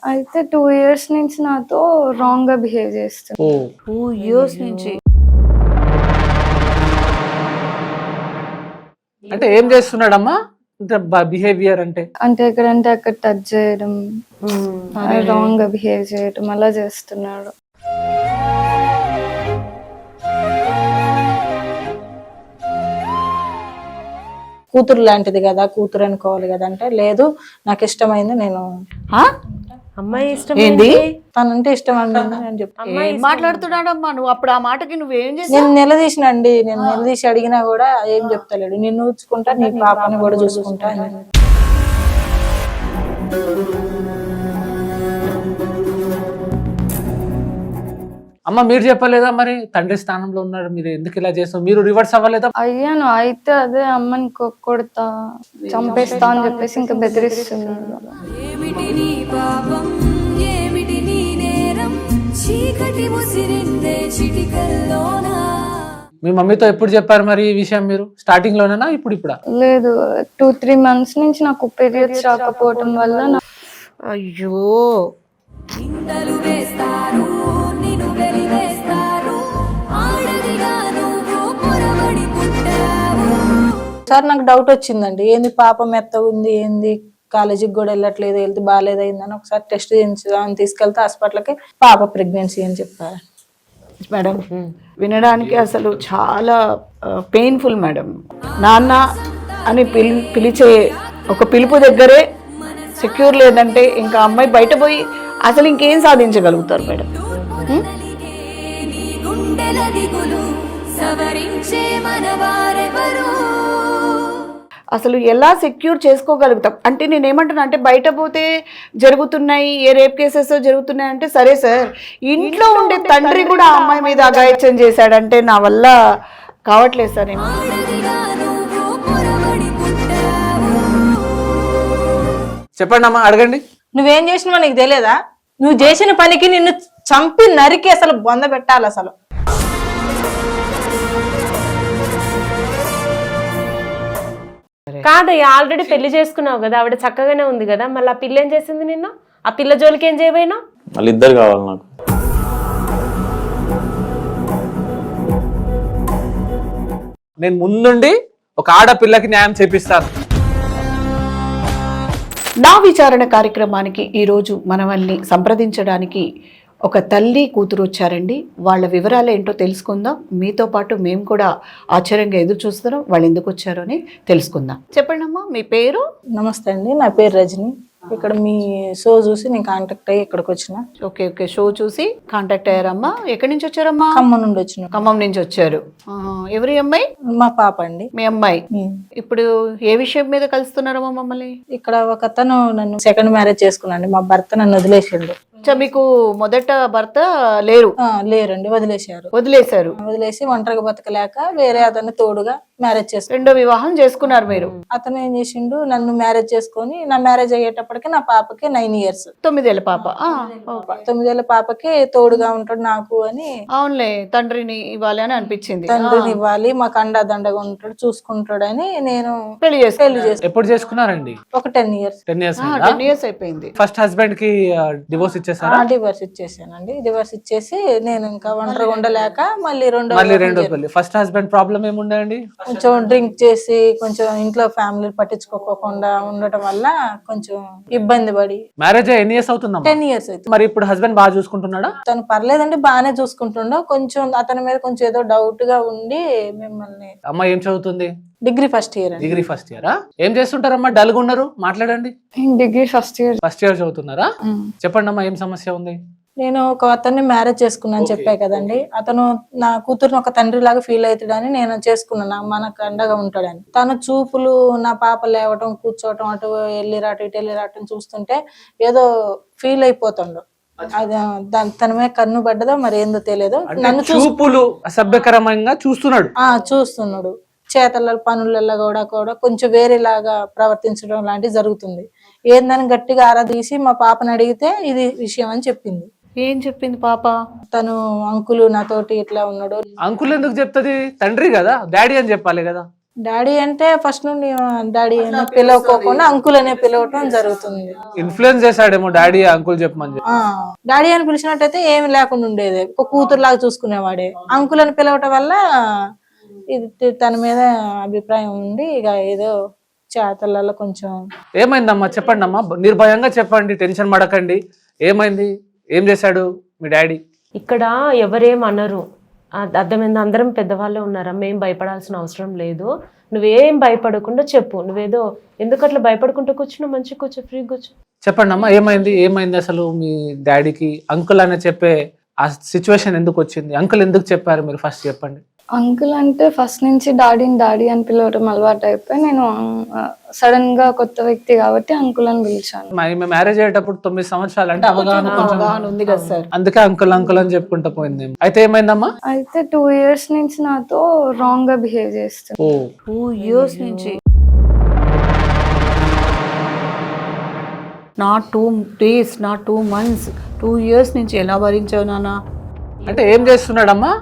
అయితే 2 years నుంచి నాతో రాంగ్ గా బిహేవ్ చేస్తుంది. 2 years నుంచి అంటే ఏం చేస్తున్నాడమ్మా బిహేవియర్ అంటే? అంటే ఎక్కడంటే అక్కడ టచ్ చేయడం, రాంగ్ గా బిహేవ్ చేయడం అలా చేస్తున్నాడు. కూతురు లాంటిది కదా, కూతురు అనుకోవాలి కదా అంటే, లేదు నాకు ఇష్టమైంది, నేను అమ్మాయి ఇష్టం ఏంటి తనంటే ఇష్టం అండి అని చెప్పి మాట్లాడుతున్నాడమ్మా. నువ్వు అప్పుడు ఆ మాటకి నువ్వేం చేసి నేను నిలదీసినండి, నేను నిలదీసి అడిగినా కూడా ఏం చెప్తలేడు. నిన్ను చూసుకుంటా, నీ పాపని కూడా చూసుకుంటా అని. అమ్మ మీరు చెప్పలేదా మరి? తండ్రి స్థానంలో ఉన్నారు, మీరు ఎందుకు ఇలా చేస్తావు? మీరు రివర్స్ అవ్వలేదా? అయ్యాను, అయితే అదే అమ్మని కొడతా, చంపేస్తా అని చెప్పేసి ఇంకా బెదిరిస్తున్నాడు. మీ మమ్మీతో ఎప్పుడు చెప్పారు మరి ఈ విషయం? మీరు స్టార్టింగ్ లోనేనా ఇప్పుడు ఇప్పుడా? లేదు, 2-3 months నుంచి నాకు పీరియడ్స్ రాకపోవడం వల్ల అయ్యో సార్ నాకు డౌట్ వచ్చిందండి, ఏంది పాప మెత్తగా ఉంది, ఏంది కాలేజీకి కూడా వెళ్ళట్లేదు, హెల్త్ బాగాలేదు అయిందని ఒకసారి టెస్ట్ చేయించుదామని తీసుకెళ్తే హాస్పిటల్కి పాప ప్రెగ్నెన్సీ అని చెప్పారు. మేడం వినడానికి అసలు చాలా పెయిన్ఫుల్ మేడం. నాన్న అని పిలిచే ఒక పిలుపు దగ్గరే సెక్యూర్ లేదంటే ఇంకా అమ్మాయి బయట పోయి అసలు ఇంకేం సాధించగలుగుతారు మేడం? అసలు ఎలా సెక్యూర్ చేసుకోగలుగుతాం అంటే నేనేమంటున్నా అంటే, బయట పోతే జరుగుతున్నాయి, ఏ రేప్ కేసెస్ జరుగుతున్నాయి అంటే సరే సార్, ఇంట్లో ఉండే తండ్రి కూడా ఆ అమ్మాయి మీద అఘాయిత్యం చేశాడంటే నా వల్ల కావట్లేదు సార్. చెప్పండి అమ్మా, అడగండి. నువ్వేం చేసినావో నీకు తెలియదా? నువ్వు చేసిన పనికి నిన్ను చంపి నరికి అసలు బొంద పెట్టాలి అసలు. కాదయ్యా, ఆల్రెడీ పెళ్లి చేసుకున్నావు కదా, ఆవిడ చక్కగానే ఉంది కదా, మళ్ళీ ఆ పిల్ల ఏం చేసింది నిన్ను? ఆ పిల్ల జోలికి ఏం చేయబోయినా? మళ్ళీ ఇద్దరు కావాలి నాకు. నేను ముందుండి ఒక ఆడపిల్లకి న్యాయం చేపిస్తాను. నా విచారణ కార్యక్రమానికి ఈరోజు మనల్ని సంప్రదించడానికి ఒక తల్లి కూతురు వచ్చారండి. వాళ్ళ వివరాలు ఏంటో తెలుసుకుందాం. మీతో పాటు మేము కూడా ఆశ్చర్యంగా ఎదురు చూస్తున్నాం వాళ్ళు ఎందుకు వచ్చారో అని తెలుసుకుందాం. చెప్పండి అమ్మా, మీ పేరు? నమస్తే అండి, నా పేరు రజని. ఇక్కడ మీ షో చూసి నేను కాంటాక్ట్ అయ్యి ఇక్కడికి వచ్చిన. ఓకే ఓకే, షో చూసి కాంటాక్ట్ అయ్యారమ్మా. ఎక్కడి నుంచి వచ్చారమ్మా? ఖమ్మం నుండి వచ్చిన. ఖమ్మం నుంచి వచ్చారు. ఎవరి అమ్మాయి? మా పాప అండి. మీ అమ్మాయి. ఇప్పుడు ఏ విషయం మీద కలుస్తున్నారమ్మా మమ్మల్ని? ఇక్కడ ఒక అతను నన్ను సెకండ్ మ్యారేజ్ చేసుకున్నాండి. మా భర్త నన్ను వదిలేసిండు. మీకు మొదట భర్త లేరు? లేరండి, వదిలేశారు. వదిలేసి ఒంటరిగా బతకలేక వేరే అతన్ని తోడుగా మ్యారేజ్ చేసుకుని రెండో వివాహం చేసుకున్నారు మీరు. అతను ఏం చేసిండు, నన్ను మ్యారేజ్ చేసుకొని నా మ్యారేజ్ అయ్యేటప్పటికి నా పాపకి 9 years. 9 ఏళ్ల పాప. 9 ఏళ్ల పాపకి తోడుగా ఉంటాడు నాకు అని. అవునులే, తండ్రిని ఇవ్వాలి అని అనిపించింది. తండ్రిని ఇవ్వాలి, మాకు అండదండగా ఉంటాడు, చూసుకుంటాడు అని నేను పెళ్లి చేసి. ఎప్పుడు చేసుకున్నారండి? ఒక 10 years. 10 years. 10 years అయిపోయింది. ఫస్ట్ హస్బెండ్ కి డివోర్స్ ఇచ్చేసారా? డివోర్స్ ఇచ్చేసానండి. డివోర్స్ ఇచ్చేసి నేను ఇంకా ఒంటరిగా ఉండలేక మళ్ళీ రెండో పెళ్లి. ఫస్ట్ హస్బెండ్ ప్రాబ్లం ఏముండే అండి? కొంచెం డ్రింక్ చేసి కొంచెం ఇంట్లో ఫ్యామిలీ పట్టించుకోకుండా ఉండటం వల్ల కొంచెం ఇబ్బంది పడి. మ్యారేజ్ ఎన్ని ఇయర్స్ అవుతుందా? 10 years అవుతుంది. మరి ఇప్పుడు హస్బెండ్ బాగా చూసుకుంటున్నాడా? తను పర్లేదండి, బాగానే చూసుకుంటుండో. కొంచెం అతని మీద కొంచెం ఏదో డౌట్ గా ఉండి మిమ్మల్ని. అమ్మాయి ఏం చదువుతుంది? Degree first year. Degree first ఇయరా? ఏం చేస్తుంటారమ్మా? డల్గా ఉన్నారు, మాట్లాడండి. డిగ్రీ ఫస్ట్ ఇయర్ చదువుతున్నారా? చెప్పండి అమ్మా, ఏం సమస్య ఉంది? నేను ఒక అతన్ని మ్యారేజ్ చేసుకున్నాను చెప్పా కదండి. అతను నా కూతురుని ఒక తండ్రి లాగా ఫీల్ అవుతాడని నేను చేసుకున్నాను, మనకు అండగా ఉంటాడని. తన చూపులు నా పాప లేవటం, కూర్చోవటం, అటు వెళ్ళి రాటు ఇటు వెళ్ళి రావటం చూస్తుంటే ఏదో ఫీల్ అయిపోతుండు. అది తన మీద కన్ను పడ్డదో మరి ఏందో తెలియదు. నన్ను చూపులు అసభ్యకరంగా చూస్తున్నాడు. చేతల పనులలో కూడా కొంచెం వేరేలాగా ప్రవర్తించడం లాంటివి జరుగుతుంది. ఏందని గట్టిగా ఆరాధీసి మా పాపని అడిగితే ఇది విషయం అని చెప్పింది. ఏం చెప్పింది పాప? తను అంకులు నాతోటి ఇట్లా ఉన్నాడు. అంకుల్ ఎందుకు చెప్తుంది? తండ్రి కదా, డాడీ అని చెప్పాలి కదా. డాడీ అంటే ఫస్ట్ నుండి డాడీ అనే పిలవకోకుండా అంకుల్ అనే పిలవటం జరుగుతుంది. ఇన్ఫ్లుయెన్స్ చేశాడేమో డాడీ అంకుల్ చెప్పమని చెప్పి. డాడీ అని పిలిచినట్టయితే ఏమి లేకుండా ఉండేది, ఒక కూతురు లాగా చూసుకునేవాడే. అంకుల్ అని పిలవటం వల్ల ఇది తన మీద అభిప్రాయం ఉండి ఇక ఏదో చేతలలో కొంచెం. ఏమైందమ్మా చెప్పండి అమ్మా, నిర్భయంగా చెప్పండి, టెన్షన్ పడకండి. ఏమైంది, ఏం చేశాడు మీ డాడీ? ఇక్కడ ఎవరేం అనరు, అర్థమైంది, అందరం పెద్దవాళ్ళే ఉన్నారా, మేం భయపడాల్సిన అవసరం లేదు. నువ్వేం భయపడకుండా చెప్పు. నువ్వేదో ఎందుకు అట్లా భయపడుకుంటూ కూర్చున్నావు, మంచిగా కూర్చో, ఫ్రీగా కూర్చో. చెప్పండి అమ్మా, ఏమైంది అసలు మీ డాడీకి అంకుల్ అని చెప్పే ఆ సిచ్యువేషన్ ఎందుకు వచ్చింది? అంకుల్ ఎందుకు చెప్పారు మీరు ఫస్ట్ చెప్పండి. అంకుల్ అంటే ఫస్ట్ నుంచి డాడీని డాడీ అని పిలవడం అలవాటు అయిపోయి నేను సడన్ గా కొత్త వ్యక్తి కాబట్టి అంకుల్ అని పిలిచాను. మేము మ్యారేజ్ అయ్యేటప్పుడు 9 సంవత్సరాలు అంటే అవగాహన ఉంది కదా సార్, అందుకే అంకుల్ అని చెప్పుకుంటూ పోయింది. అయితే ఏమైందమ్మా? అయితే 2 years నుంచి నాతో రాంగ్ గా బిహేవ్ చేస్తాను. 2 years నుంచి, not 2 days, not 2 months, 2 years నుంచి ఎలా భరించావు నాన్న? అంటే ఏం చేస్తున్నాడమ్మా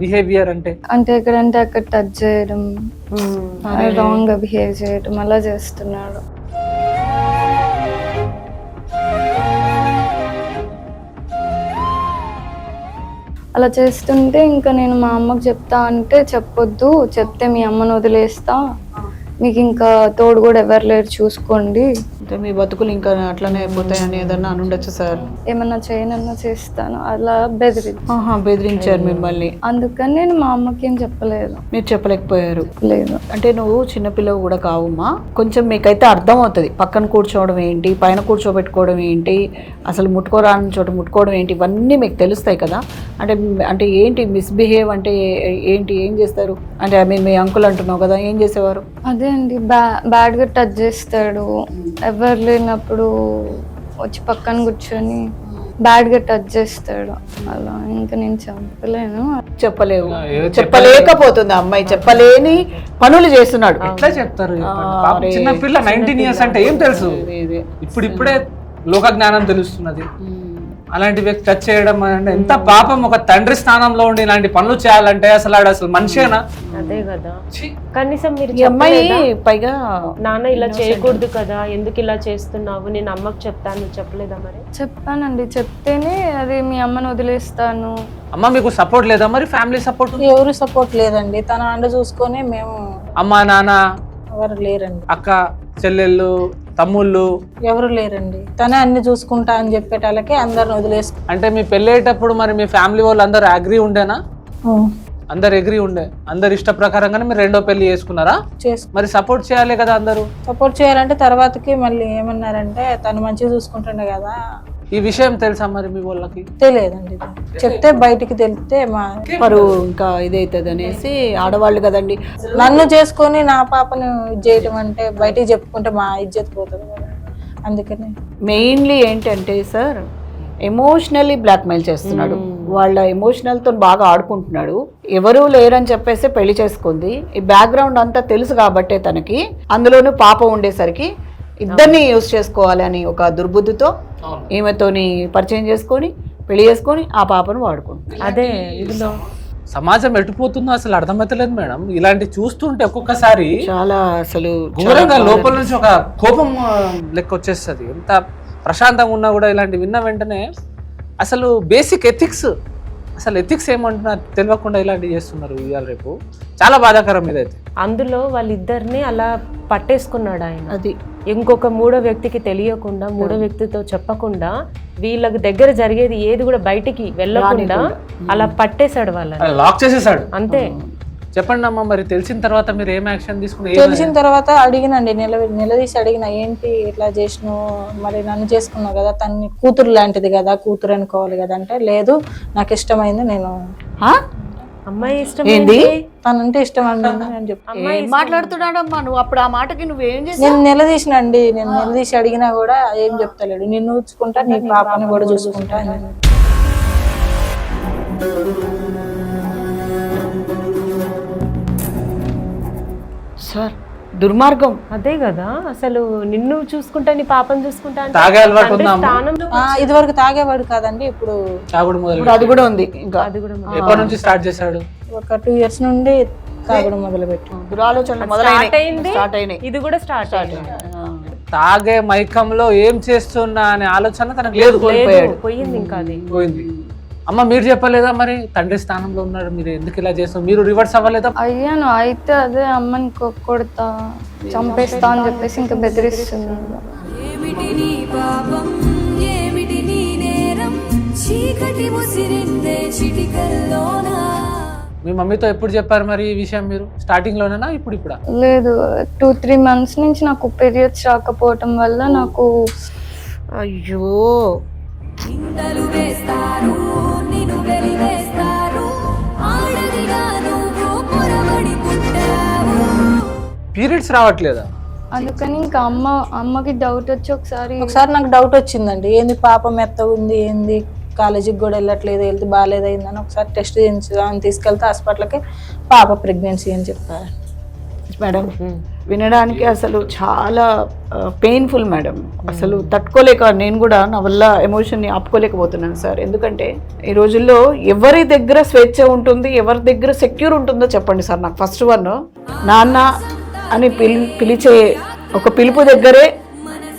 బిహేవియర్? అంటే ఎక్కడంటే అక్కడ టచ్ చేయడం, రాంగ్ గా బిహేవ్ చేయడం అలా చేస్తున్నాడు. అలా చేస్తుంటే ఇంకా నేను మా అమ్మకి చెప్తా అంటే చెప్పొద్దు, చెప్తే మీ అమ్మను వదిలేస్తా, మీకు ఇంకా తోడు కూడా ఎవరు లేరు, చూసుకోండి, అంటే మీ బతుకులు ఇంకా అట్లనే అయిపోతాయని ఏదన్నా అనుండొచ్చు సార్. ఏమన్నా చేయనన్నా చేస్తాను అలా బెదిరించారు మిమ్మల్ని, అందుకని నేను మా అమ్మకి ఏం చెప్పలేదు. మీరు చెప్పలేకపోయారు? లేదు. అంటే నువ్వు చిన్నపిల్లవు కూడా కావుమా, కొంచెం మీకైతే అర్థం అవుతుంది పక్కన కూర్చోవడం ఏంటి, పైన కూర్చోబెట్టుకోవడం ఏంటి, అసలు ముట్టుకోరాని చోట ముట్టుకోవడం ఏంటి, ఇవన్నీ మీకు తెలుస్తాయి కదా. అంటే ఏంటి మిస్బిహేవ్ అంటే ఏంటి, ఏం చేస్తారు? అంటే ఐ మీన్ మీ అంకుల్ అంటున్నావు కదా, ఏం చేసేవారు? అదే అండి, బ్యాడ్ గా టచ్ చేస్తాడు, ఎవరు లేనప్పుడు వచ్చి పక్కన కూర్చొని బ్యాడ్ గా టచ్ చేస్తాడు. అలా ఇంకా నేను చెప్పలేకపోతుంది అమ్మాయి, చెప్పలేని పనులు చేస్తున్నాడు. ఎట్లా చెప్తారు? చిన్నపిల్ల 19 years అంటే ఏం తెలుసు? ఇప్పుడిప్పుడే లోక జ్ఞానం తెలుస్తున్నది. అలాంటి వ్యక్తి టచ్ చేయడం అంటే ఎంత పాపం. ఒక తండ్రి స్థానంలో ఉండి ఇలాంటి పనులు చేయాలంటే అసలు మనిషేనా? అదే కదా, కనీసం మీరు అమ్మాయి పైగా నాన్న ఇలా చేయకూడదు కదా, ఎందుకు ఇలా చేస్తున్నావు, నేను అమ్మకి చెప్తాను, చెప్పలేదా? మరి చెప్పానండి, చెప్తేనే అది మీ అమ్మని వదిలేస్తాను. అమ్మ మీకు సపోర్ట్ లేదా మరి? Family support? ఎవరు సపోర్ట్ లేదండి, తన అండ చూసుకొని మేము. అమ్మా నాన్న ఎవరు లేరండి, అక్క చెల్లెళ్ళు తమ్ముళ్ళు ఎవరు లేరండి, తనే అన్ని చూసుకుంటా అని చెప్పేటాలకే అందరిని వదిలేసుకు. అంటే మీ పెళ్ళేటప్పుడు మరి మీ ఫ్యామిలీ వాళ్ళు అందరు అగ్రీ ఉండేనా? అందరు ఎగ్రీ ఉండే, అందరు ఇష్ట ప్రకారంగానే మీరు రెండో పెళ్లి చేసుకున్నారా? మరి సపోర్ట్ చేయాలి కదా అందరూ. సపోర్ట్ చేయాలంటే తర్వాతకి మళ్ళీ ఏమన్నారంటే తను మంచిగా చూసుకుంటుండే కదా. ఈ విషయం తెలుసా మరి మీ వాళ్ళకి? తెలియదండి, చెప్తే బయటికి తెలిస్తే మరి ఇంకా ఇదైతుంది అనేసి ఆడవాళ్ళు కదండి, నన్ను చేసుకొని నా పాపను చేయటం అంటే బయటికి చెప్పుకుంటే మా ఇజ్జత్ పోతుంది కదా. అందుకని మెయిన్లీ ఏంటంటే సార్, ఎమోషనల్లీ బ్లాక్మెయిల్ చేస్తున్నాడు, వాళ్ళ ఎమోషనల్తో బాగా ఆడుకుంటున్నాడు. ఎవరూ లేరని చెప్పేసి పెళ్లి చేసుకుంది. ఈ బ్యాక్గ్రౌండ్ అంతా తెలుసు కాబట్టే తనకి, అందులోనూ పాప ఉండేసరికి ఇద్దరిని యూజ్ చేసుకోవాలి అని ఒక దుర్బుద్ధితో ఈమెతోని పరిచయం చేసుకొని పెళ్లి చేసుకొని ఆ పాపను వాడుకుంటుంది. అదే ఇందులో సమాజం ఎటుపోతుందో అసలు అర్థమవుతలేదు మేడం. ఇలాంటి చూస్తుంటే ఒక్కొక్కసారి చాలా అసలు ఘోరంగా లోపల నుంచి ఒక కోపం లెక్క వచ్చేస్తుంది. ఎంత ప్రశాంతంగా ఉన్నా కూడా ఇలాంటి విన్న వెంటనే అసలు బేసిక్ ఎథిక్స్, అసలు ఎథిక్స్ ఏమంటున్నారు తెలియకుండా ఇలాంటివి చేస్తున్నారు ఇవాళ రేపు. చాలా బాధాకరం ఇదైతే. అందులో వాళ్ళిద్దరిని అలా పట్టేసుకున్నాడు ఆయన. అది ఇంకొక మూడో వ్యక్తికి తెలియకుండా, మూడో వ్యక్తితో చెప్పకుండా, వీళ్ళకి దగ్గర జరిగేది ఏది కూడా బయటికి వెళ్ళకుండా అలా పట్టేశాడు వాళ్ళని, లాక్ చేసేసాడు అంతే. చెప్పండి అమ్మా, మరి తెలిసిన తర్వాత మీరు ఏం యాక్షన్ తీసుకున్నారు? తెలిసిన తర్వాత అడిగినండి, నిలదీసి అడిగిన, ఏంటి ఇట్లా చేసినావు, మరి నన్ను చేసుకున్నావు కదా, తన్ని కూతురు లాంటిది కదా, కూతురు అనుకోవాలి కదా అంటే, లేదు నాకు ఇష్టమైంది, నేను అమ్మాయి ఇష్టం ఏంది, తనంటే ఇష్టం అండి అని చెప్పి మాట్లాడుతున్నాడమ్మా. నువ్వు అప్పుడు ఆ మాటకి నువ్వేం చేసి? నేను నిలదీసినండి, నేను నిలదీసి అడిగినా కూడా ఏం చెప్తలేడు, నిన్ను చూసుకుంటా నీ పాపని కూడా చూసుకుంటా అని. సార్ దుర్మార్గం. అదే కదా, అసలు నిన్ను చూసుకుంటా నీ పాపం చూసుకుంటా ఇది వరకు తాగేవాడు కాదండి, ఇప్పుడు తాగుడు మొదలు. అది కూడా ఉంది. ఇంకా అది కూడా ఎప్పటి నుంచి స్టార్ట్ చేశాడు? ఒక 2 years నుండి తాగడం మొదలుపెట్టి దురాలోచనలు స్టార్ట్ అయింది, స్టార్ట్ అయినాయి. ఇది కూడా స్టార్ట్ అయింది. తాగే మైకంలో ఏం చేస్తున్నా అనే ఆలోచన తనకు లేదు, లేదు, పోయింది ఇంకా అది. పోయింది. అమ్మ మీరు చెప్పలేదా మరి తండ్రి స్థానంలో ఉన్నాడు, మీరు ఎందుకు ఇలా చేస్తున్నారు, మీరు రివర్స్ అవ్వలేదా? అయ్యాను, అయితే అదే అమ్మని కొడతా చంపేస్తా అని చెప్పేసి ఇంకా బెదిరిస్తున్నాడు. ఏమిటి నీ పాపం, ఏమిటి నీ నేరం, చీకటి ముసిరిందే చిటికల్లోనా. మీ మమ్మీతో ఎప్పుడు చెప్పారు మరి ఈ విషయం మీరు? స్టార్టింగ్ లోనేనా ఇప్పుడు ఇప్పుడా? లేదు, 2-3 months నుంచి నాకు పీరియడ్స్ రాకపోవటం వల్ల నాకు అయ్యో నిందలు వేస్తారు, నిన్ను వెలివేస్తారు, ఆడదిగా నువ్వు పొరబడి పుట్టావు. పీరియడ్స్ రావట్లేదా? అందుకని ఇంకా అమ్మకి డౌట్ వచ్చి ఒకసారి నాకు డౌట్ వచ్చిందండి, ఏంది పాప మెత్తగా ఉంది, ఏంది కాలేజీకి కూడా వెళ్ళట్లేదు, వెళ్తే బాగాలేదు అయిందని ఒకసారి టెస్ట్ చేయించుదామని తీసుకెళ్తే హాస్పిటల్కి పాప ప్రెగ్నెన్సీ అని చెప్పారు. మేడం వినడానికి అసలు చాలా పెయిన్ఫుల్ మేడం. అసలు తట్టుకోలేక నేను కూడా నా వల్ల ఎమోషన్ని ఆపుకోలేకపోతున్నాను సార్. ఎందుకంటే ఈ రోజుల్లో ఎవరి దగ్గర స్వేచ్ఛ ఉంటుంది, ఎవరి దగ్గర సెక్యూర్ ఉంటుందో చెప్పండి సార్. నాకు ఫస్ట్ వన్ నాన్న అని పిలిచే ఒక పిలుపు దగ్గరే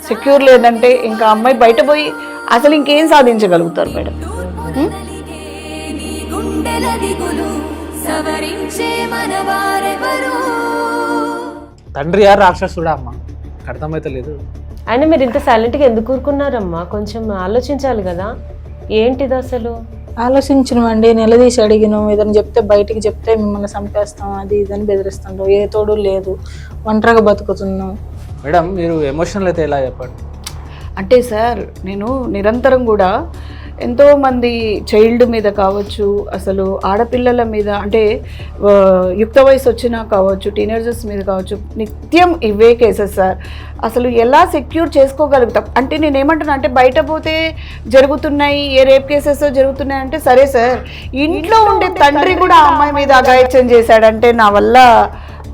సెక్యూర్ లేదంటే ఇంకా అమ్మాయి బయట పోయి అసలు ఇంకేం సాధించగలుగుతారు మేడం? నీ గుండెల దిగులు సవరించే మనవారెవరు. తండ్రి యారు రాక్షసుడా అమ్మ? అర్థమైతే లేదు. ఆయన మీరు ఇంత సైలెంట్గా ఎందుకు కూరుకున్నారమ్మా? కొంచెం ఆలోచించాలి కదా, ఏంటిది అసలు? ఆలోచించినవండి, నిలదీసి అడిగినాం, ఏదైనా చెప్తే బయటికి చెప్తే మిమ్మల్ని చంపేస్తాం, అది ఇదని బెదిరిస్తుంటాం, ఏ తోడు లేదు, ఒంటరిగా బతుకుతున్నాం. మేడం మీరు ఎమోషనల్ అయితే ఎలా చెప్పండి? అంటే సార్ నేను నిరంతరం కూడా ఎంతోమంది చైల్డ్ మీద కావచ్చు, అసలు ఆడపిల్లల మీద అంటే యుక్త వయసు వచ్చినా కావచ్చు, టీనేజర్స్ మీద కావచ్చు, నిత్యం ఇవే కేసెస్ సార్. అసలు ఎలా సెక్యూర్ చేసుకోగలుగుతాం అంటే నేనేమంటున్నా అంటే బయట పోతే జరుగుతున్నాయి, ఏ రేప్ కేసెస్ జరుగుతున్నాయి అంటే సరే సార్, ఇంట్లో ఉండే తండ్రి కూడా ఆ అమ్మాయి మీద అఘాయిత్యం చేశాడంటే నా వల్ల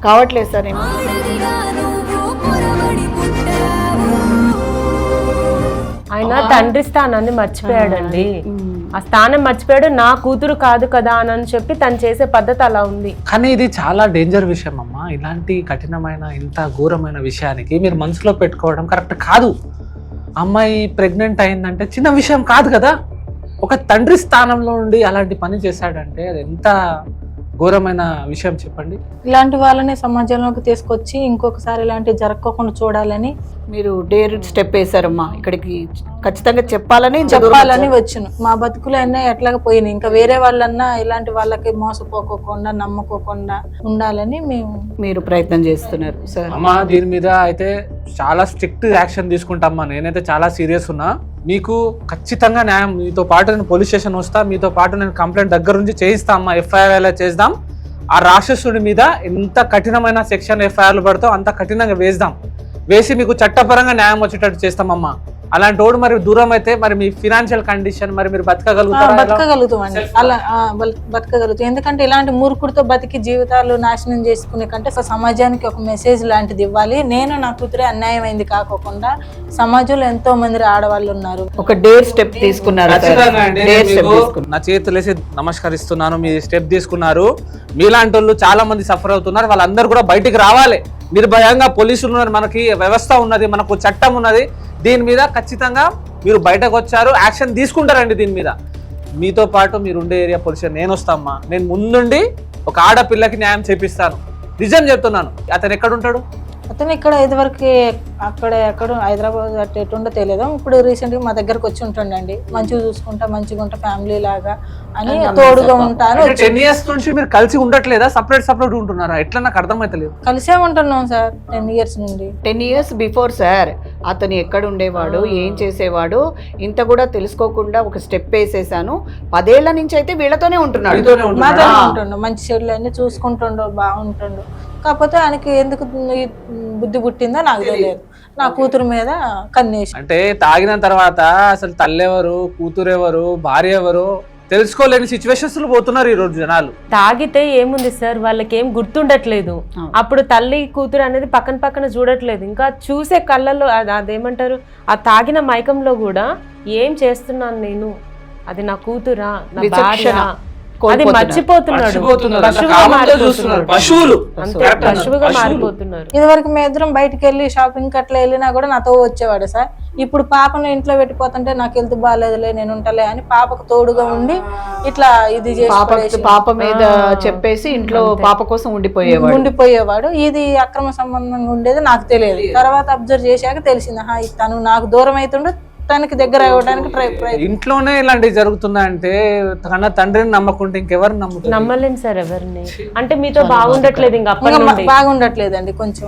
కావట్లేదు సార్. ఏమో ఆయన తండ్రి స్థానాన్ని మర్చిపోయాడండి, ఆ స్థానం మర్చిపోయాడు. నా కూతురు కాదు కదా అని చెప్పి తను చేసే పద్ధతి అలా ఉంది. కానీ ఇది చాలా డేంజర్ విషయం అమ్మా. ఇలాంటి కఠినమైన ఇంత ఘోరమైన విషయానికి మీరు మనసులో పెట్టుకోవడం కరెక్ట్ కాదు. అమ్మాయి ప్రెగ్నెంట్ అయిందంటే చిన్న విషయం కాదు కదా. ఒక తండ్రి స్థానంలో ఉండి అలాంటి పని చేశాడంటే అది ఎంత ఘోరమైన విషయం చెప్పండి. ఇలాంటి వాళ్ళని సమాజంలోకి తీసుకొచ్చి ఇంకొకసారి ఇలాంటివి జరగకుండా చూడాలని మీరు డేర్ స్టెప్ వేశారమ్మా. ఇక్కడికి ఖచ్చితంగా చెప్పాలని వచ్చాను. మా బతుకులు అన్నీ ఎట్లాగ పోయినాయి, ఇంకా వేరే వాళ్ళన్నా ఇలాంటి వాళ్ళకి మోసపోకోకుండా నమ్మకోకుండా ఉండాలని మీరు ప్రయత్నం చేస్తున్నారు సార్. అమ్మా దీని మీద అయితే చాలా స్ట్రిక్ట్ యాక్షన్ తీసుకుంటామ్మా. నేనైతే చాలా సీరియస్ ఉన్నా. మీకు ఖచ్చితంగా న్యాయం, మీతో పాటు నేను పోలీస్ స్టేషన్ వస్తా, మీతో పాటు నేను కంప్లైంట్ దగ్గర నుంచి చేయిస్తా అమ్మా. ఎఫ్ఐఆర్ చేద్దాం. ఆ రాక్షసుడి మీద ఎంత కఠినమైన సెక్షన్ ఎఫ్ఐఆర్లు పడతావు అంత కఠినంగా వేసి మీకు చట్టపరంగా న్యాయం వచ్చేటట్టు చేస్తామమ్మా. అలాంటి వాడు మరి దూరం అయితే మరి మీ ఫినాన్షియల్ కండిషన్ మరి మీరు బతకగలుగుతామండి. అలా బతకగలుగుతాం. ఎందుకంటే ఇలాంటి మూర్ఖుడితో బతికి జీవితాలు నాశనం చేసుకునే కంటే సమాజానికి ఒక మెసేజ్ లాంటిది ఇవ్వాలి. నేను నా కూతురే అన్యాయం అయింది కాకోకుండా సమాజంలో ఎంతో మంది ఆడవాళ్ళు ఉన్నారు. ఒక డేర్ స్టెప్ తీసుకున్నారు. నా చేతులేసి నమస్కరిస్తున్నాను. మీ స్టెప్ తీసుకున్నారు. మీలాంటి వాళ్ళు చాలా మంది సఫర్ అవుతున్నారు. వాళ్ళందరూ కూడా బయటికి రావాలి. నిర్భయంగా పోలీసులు ఉన్నారు, మనకి వ్యవస్థ ఉన్నది, మనకు చట్టం ఉన్నది. దీని మీద ఖచ్చితంగా మీరు బయటకు వచ్చారు, యాక్షన్ తీసుకుంటారండి. దీని మీద మీతో పాటు మీరు ఉండే ఏరియా పోలీస్ నేను వస్తామ్మా. నేను ముందుండి ఒక ఆడపిల్లకి న్యాయం చేపిస్తాను. నిజం చెప్తున్నాను. అతను ఎక్కడ ఉంటాడు? అతను ఇక్కడ ఇదివరకు ఎక్కడ హైదరాబాద్ అటు ఎటుండో తెలియదు. ఇప్పుడు రీసెంట్ గా మా దగ్గరకు వచ్చి ఉంటుండండి. మంచిగా చూసుకుంటా, మంచిగా ఉంటా, ఫ్యామిలీ లాగా అని తోడుగా ఉంటాను. 10 years నుంచి మీరు కలిసి ఉండట్లేదా? సపరేట్ ఉంటున్నారా? ఎట్లా నాకు అర్థమైతలేదు. కలిసే ఉంటున్నాం సార్ 10 years నుండి. 10 years బిఫోర్ సార్ అతను ఎక్కడ ఉండేవాడు, ఏం చేసేవాడు ఇంత కూడా తెలుసుకోకుండా ఒక స్టెప్ వేసేసాను. 10 ఏళ్ల నుంచి అయితే వీళ్ళతోనే ఉంటున్నాడు. మాతోనే ఉంటుండు, మంచి చెడులు అన్ని చూసుకుంటుండో, బాగుంటుండు. కాకపోతే ఆయనకి ఎందుకు బుద్ధి పుట్టిందో నాకు తెలియదు. నా కూతురు మీద కన్నేసి అంటే తాగిన తర్వాత అసలు తల్లి ఎవరు, కూతురు ఎవరు, భార్య ఎవరు తెలుసుకోలేని సిచ్యువేషన్స్ లో పోతున్నారు ఈ రోజు జనాలు. తాగితే ఏముంది సార్, వాళ్ళకి ఏం గుర్తుండట్లేదు. అప్పుడు తల్లి కూతురు అనేది పక్కన చూడట్లేదు. ఇంకా చూసే కళ్ళల్లో అదేమంటారు, ఆ తాగిన మైకంలో కూడా ఏం చేస్తున్నాను నేను, అది నా కూతురా, నా భార్య అది మర్చిపోతున్నాడు మర్చిపోతున్నారు. అట్లా పశువుగా కామంతో చూస్తున్నారు. పశువులు అంతే Correct అన్నారు. పశువుగా పశువులు. మారిపోతున్నారు. ఇదివరకు మేము ఇద్దరం బయటకు వెళ్ళి షాపింగ్ అట్లా వెళ్ళినా కూడా నాతో వచ్చేవాడు సార్. ఇప్పుడు పాపను ఇంట్లో పెట్టిపోతుంటే నాకు హెల్త్ బాగాలేదులే నేను ఉంటలే అని పాపకు తోడుగా ఉండి ఇట్లా ఇది చేసి పాప మీద చెప్పేసి ఇంట్లో పాప కోసం ఉండిపోయేవాడు. ఉండిపోయేవాడు. ఇది అక్రమ సంబంధంగా ఉండేది నాకు తెలియదు. తర్వాత అబ్జర్వ్ చేశాక తెలిసింది తను నాకు దూరం అవుతుండే తనకి దగ్గర అవ్వడానికి ట్రై ఇంట్లోనే ఇలాంటివి జరుగుతున్నాయంటే కన్నా తండ్రిని నమ్మకుంటే ఇంకెవరు నమ్ముతారు? నమ్మలేను సార్ ఎవరిని. అంటే మీతో బాగుండట్లేదు ఇంకా అప్పటి నుండి. బాగుండట్లేదండి. కొంచెం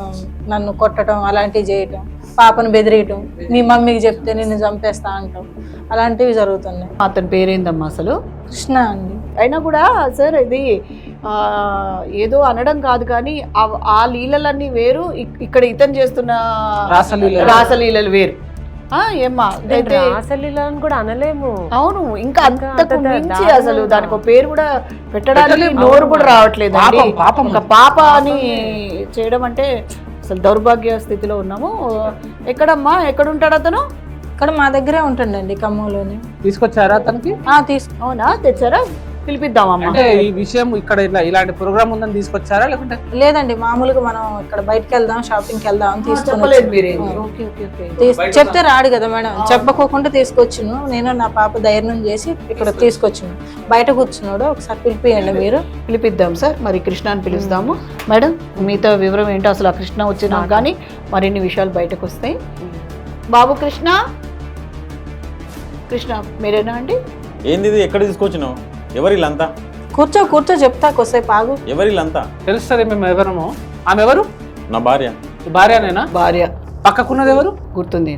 నన్ను కొట్టడం అలాంటివి చేయటం, పాపను బెదిరియటం, మీ మమ్మీకి చెప్తే నిన్ను చంపేస్తా అంటాం, అలాంటివి జరుగుతున్నాయి. అతని పేరేందమ్మా అసలు? కృష్ణ అండి. అయినా కూడా సార్ ఇది ఏదో అనడం కాదు కానీ ఆ లీలలన్నీ వేరు, ఇక్కడ ఇతను చేస్తున్న రాసలీలలు వేరు. ఏమ్మా అయితే అసలు ఇలా అని కూడా అనలేము. అవును, ఇంకా అంతకు మించి అసలు దానికి ఒక పేరు కూడా పెట్టడానికి నోరు కూడా రావట్లేదు. పాప అని చేయడం అంటే అసలు దౌర్భాగ్య స్థితిలో ఉన్నాము. ఎక్కడమ్మా ఎక్కడుంటాడు అతను? ఇక్కడ మా దగ్గరే ఉంటుండండి, ఖమ్మంలోనే. తీసుకొచ్చారా అతనికి? అవునా, తెచ్చారా? పిలిపిద్దామమ్మా. అంటే ఈ విషయం ఇక్కడ ఇలాంటి ప్రోగ్రామ్ ఉందని తీసుకొచ్చారా లేకుంటే? లేదండి, మామూలుగా మనం ఇక్కడ బయటకు వెళ్దాం, షాపింగ్కి వెళ్దాం అని చెప్తే రాడు కదా మేడం. చెప్పకోకుండా తీసుకొచ్చును. నేను నా పాప ధైర్యం చేసి ఇక్కడ తీసుకొచ్చును. బయట కూర్చున్నాడు, ఒకసారి పిలిపియండి మీరు. పిలిపిద్దాం సార్. మరి కృష్ణని పిలుస్తాము. మేడం మీతో వివరం ఏంటో అసలు ఆ కృష్ణ వచ్చినా కానీ మరిన్ని విషయాలు బయటకు వస్తాయి. బాబు కృష్ణ, కృష్ణ మీరేనా అండి? ఏంది ఇది? ఎక్కడ తీసుకొచ్చినావు? ఎవరు వీళ్ళంతా? కూర్చో చెప్తా, కొద్దిసేపు ఆగు. ఎవరు వీళ్ళంతా? తెలుస్తుంది మేము ఎవరమో. ఆమె ఎవరు? నా భార్య. భార్యనేనా? భార్య. పక్కకున్నది ఎవరు? గుర్తుంది,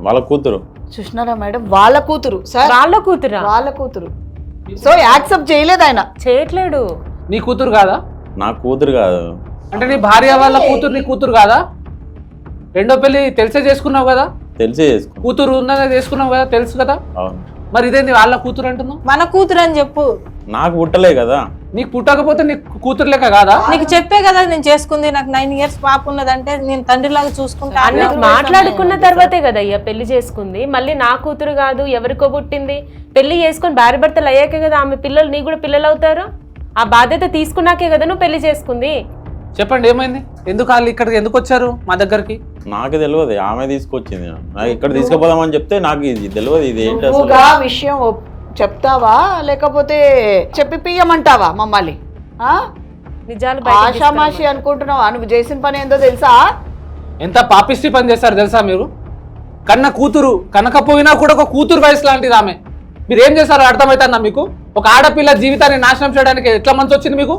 వాళ్ళ కూతురు. చూసినారా మేడం? వాళ్ళ కూతురు సార్. వాళ్ళ కూతురా? వాళ్ళ కూతురు. సో యాక్సెప్ట్ చేయలేదు ఆయన. చేయట్లేడు. నీ కూతురు కాదా? నా కూతురు కాదు. అంటే నీ భార్య వాళ్ళ కూతురు నీ కూతురు కాదా? రెండో పెళ్లి తెలిసే చేసుకున్నావు కదా? తెలిసే చేసుకో. కూతురు ఉన్నదే చేసుకున్నావు కదా, తెలుసు కదా? అవును. మరి ఇదేంది వాళ్ళ కూతురు అంటున్నావు? మన కూతురు అని చెప్పు. నాకు పుట్టలే కదా. నీకు పుట్టకపోతే నీకు కూతురు లెక్క కాదా? నీకు చెప్పే కదా నేను చేసుకుంది. నాకు 9 years పాప ఉన్నదంటే నేను తండ్రిలాగా చూసుకుంటా. మాట్లాడుకున్న తర్వాతే కదా అయ్యా పెళ్లి చేసుకుంది. మళ్ళీ నా కూతురు కాదు ఎవరికో పుట్టింది. పెళ్లి చేసుకుని భార్య భర్తలు అయ్యాకే కదా ఆమె పిల్లలు నీ కూడా పిల్లలు అవుతారు. ఆ బాధ్యత తీసుకున్నాకే కదా నువ్వు పెళ్లి చేసుకుంది. చెప్పండి ఏమైంది? ఎందుకు వాళ్ళు ఇక్కడికి ఎందుకు వచ్చారు మా దగ్గరికి? నాకు తెలియదు, ఆమె తీసుకొచ్చింది. నాకు ఇక్కడ తీసుకుపోదామని చెప్తే నాకు ఇది తెలియదు. ఇది ఏంటి అసలు? విషయం చెప్తావా లేకపోతే చెప్పిపియమంటావా మమ్మల్ని? నిజాలు ఆషామాషి అనుకుంటున్నావా? నువ్వు చేసిన పని ఏందో తెలుసా? ఎంత పాపిష్టి పని చేస్తారు తెలుసా మీరు? కన్న కూతురు కనకపోయినా కూడా ఒక కూతురు వయసు లాంటిది ఆమె. మీరు ఏం చేస్తారో అర్థమవుతుందా మీకు? ఒక ఆడపిల్ల జీవితాన్ని నాశనం చేయడానికి ఎట్లా మనసు వచ్చింది మీకు?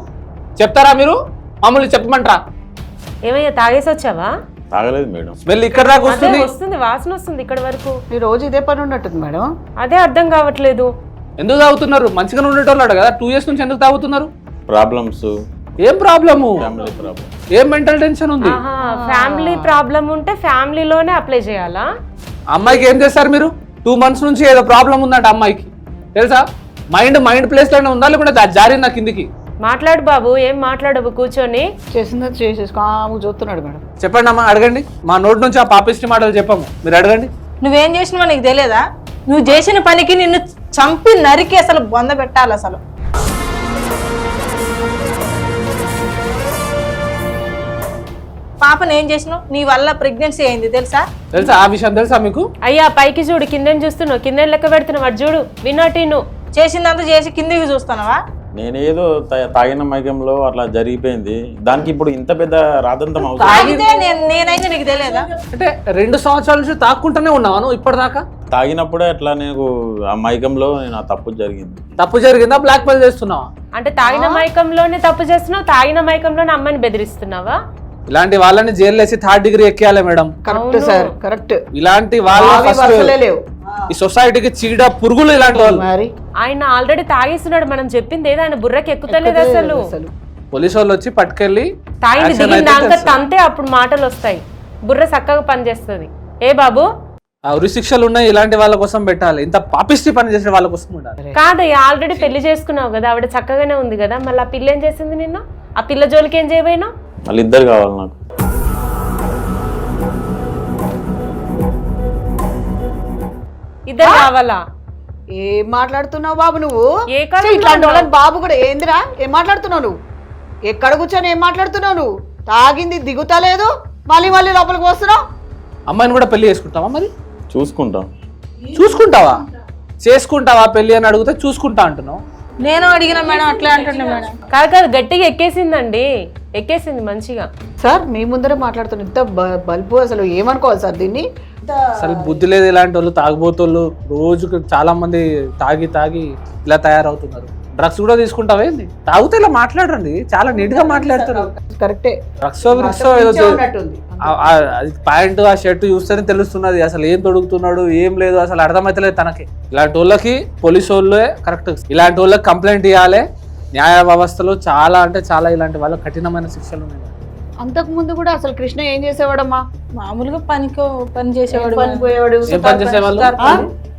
చెప్తారా మీరు? మామూలు చెప్పమంటారా? ఏమయ్యా తాగేసి వచ్చావా? తాగలేదు మేడం. స్మెల్ ఇక్కడ దాకా వస్తుంది. వస్తుంది, వాసన వస్తుంది ఇక్కడ వరకు. ఈ రోజు ఇదే పని ఉన్నట్టుంది మేడం. అదే అర్థం కావట్లేదు. ఎందుకు తాగుతున్నారు? మంచిగా ఉండేటోళ్ళు కదా. 2 years నుంచి ఎందుకు తాగుతున్నారు? ప్రాబ్లమ్స్. ఏం ప్రాబ్లము? Family problem. ఏం మెంటల్ టెన్షన్ ఉంది? ఫ్యామిలీ ప్రాబ్లం ఉంటే ఫ్యామిలీలోనే అప్లై చేయాలా? అమ్మాయికి ఏం చేస్తారు మీరు? 2 months నుంచి ఏదో ప్రాబ్లం ఉందంట అమ్మాయికి, తెలుసా? మైండ్ ప్లేస్ లోనే ఉందా లేకుంటే జారిందా కిందికి? మాట్లాడు బాబు. ఏం మాట్లాడవు కూర్చొని? చేసిందో చేసేసుకో చూస్తున్నాడు మేడం. చెప్పండి అమ్మా, అడగండి. మా నోటి నుంచి ఆ పాపిష్టి మాటలు చెప్పాము, మీరు అడగండి. నువ్వేం చేసినావో నీకు తెలియదా? నువ్వు చేసిన పనికి నిన్ను చంపి నరికి అసలు బొంద పెట్టాలి. అసలు పాపను ఏం చేసినావు? నీ వల్ల ప్రెగ్నెన్సీ అయింది తెలుసా? ఆ విషయం తెలుసా మీకు? అయ్యా పైకి చూడు, కిందేం చూస్తున్నావు? కిందేం లెక్క పెడుతున్నావు? అటు చూడు. వినటి నువ్వు చేసిందంతా చేసి కిందికి చూస్తున్నావా? నేనేదో తాగిన మైకంలో అట్లా జరిగిపోయింది. దానికి ఇప్పుడు ఇంత పెద్ద రాదంతం అవుతుంది. తాగితే నేనైతే నీకు తెలియదా? అంటే 2 సంవత్సరాల నుంచి తాక్కుంటూనే ఉన్నావా నువ్వు ఇప్పటిదాకా? తాగినప్పుడే అట్లా నేను ఆ మైకంలో నేను ఆ తప్పు జరిగింది. తప్పు జరిగిందా? బ్లాక్ మెయిల్ చేస్తున్నావా? అంటే తాగిన మైకంలోనే తప్పు చేస్తున్నావు, తాగిన మైకంలోనే అమ్మాయిని బెదిరిస్తున్నావా? ఇలాంటి వాళ్ళని జైలు వేసి 3rd degree ఎక్కియాలి మేడం. Correct sir, correct. ఇలాంటి వాళ్ళ ఈ సొసైటీకి చీడ పురుగులు ఇలాంటి వాళ్ళు. మరి ఆయన ఆల్రెడీ తాగేస్తున్నాడు. మనం చెప్పింది ఏదో ఆయన బుర్రకి ఎక్కుతలేదు అసలు. పోలీసు వాళ్ళు వచ్చి పట్టుకెళ్ళి తాగింది దిగిందాక తంతే అప్పుడు మాటలు వస్తాయి. బుర్ర చక్కగా పనిచేస్తుంది. ఏ బాబు, ఉరి శిక్షలు ఉన్నాయి, ఇలాంటి వాళ్ళ కోసం పెట్టాలి. ఇంత పాపిష్టి పని చేసే వాళ్ళ కోసం ఉండాలి. కాదయ్యా ఆల్రెడీ పెళ్లి చేసుకున్నావు కదా, ఆవిడ చక్కగానే ఉంది కదా. మళ్ళీ ఆ పిల్ల ఏం చేసింది నిన్ను? ఆ పిల్ల జోలికి ఏం చేయబోయినా? మళ్ళీ ఇద్దరు కావాలి నాకు. ఇద్దరు కావాలా? ఏం మాట్లాడుతున్నావు బాబు నువ్వు? ఏ కాలంలో ఇట్లాంటి వాళ్ళని బాబు కూడా ఏందిరా? ఏం మాట్లాడుతున్నావు నువ్వు? ఎక్కడ కూర్చొని ఏం మాట్లాడుతున్నావు నువ్వు? తాగింది దిగుతలేదు, మళ్ళీ మళ్ళీ లోపలికి వస్తున్నావు. అమ్మాయిని కూడా పెళ్లి చేసుకుంటావా మరి? చూసుకుంటాం. చూసుకుంటావా? చేసుకుంటావా పెళ్లి అని అడిగితే చూసుకుంటా అంటున్నావు. నేను అడిగిన మేడం అట్లే అంటుండే మేడం. కాదు గట్టిగా ఎక్కేసిందండి, ఎక్కేసింది మంచిగా. సార్ మీ ముందరే మాట్లాడుతున్నా, ఇంత బల్బు అసలు ఏమనుకోవాలి సార్ దీన్ని? అసలు బుద్ధి లేదు ఇలాంటి వాళ్ళు, తాగుబోతోళ్ళు. రోజుకు చాలా మంది తాగి తాగి ఇలా తయారవుతున్నారు. డ్రగ్స్ కూడా తీసుకుంటావేంది? తాగితే ఇలా మాట్లాడండి, చాలా నీట్ గా మాట్లాడతారు. కరెక్టే. డ్రగ్స్ ఏదో అది ప్యాంటు ఆ షర్ట్ చూస్తేనే తెలుస్తున్నది అసలు ఏం తొడుగుతున్నాడు ఏం లేదు, అసలు అర్థమైతలేదు తనకి. ఇలాంటి వాళ్ళకి పోలీసు వాళ్ళే కరెక్ట్, ఇలాంటి వాళ్ళకి కంప్లైంట్ ఇవ్వాలి. న్యాయ వ్యవస్థలో చాలా అంటే చాలా ఇలాంటి వాళ్ళకి కఠినమైన శిక్షలు ఉన్నాయి. అంతకు ముందు కూడా అసలు కృష్ణ ఏం చేసేవాడమ్మా? మామూలుగా పని చేసేవాడు. పని పోయేవాడు. ఏం పని చేసేవాళ్ళు?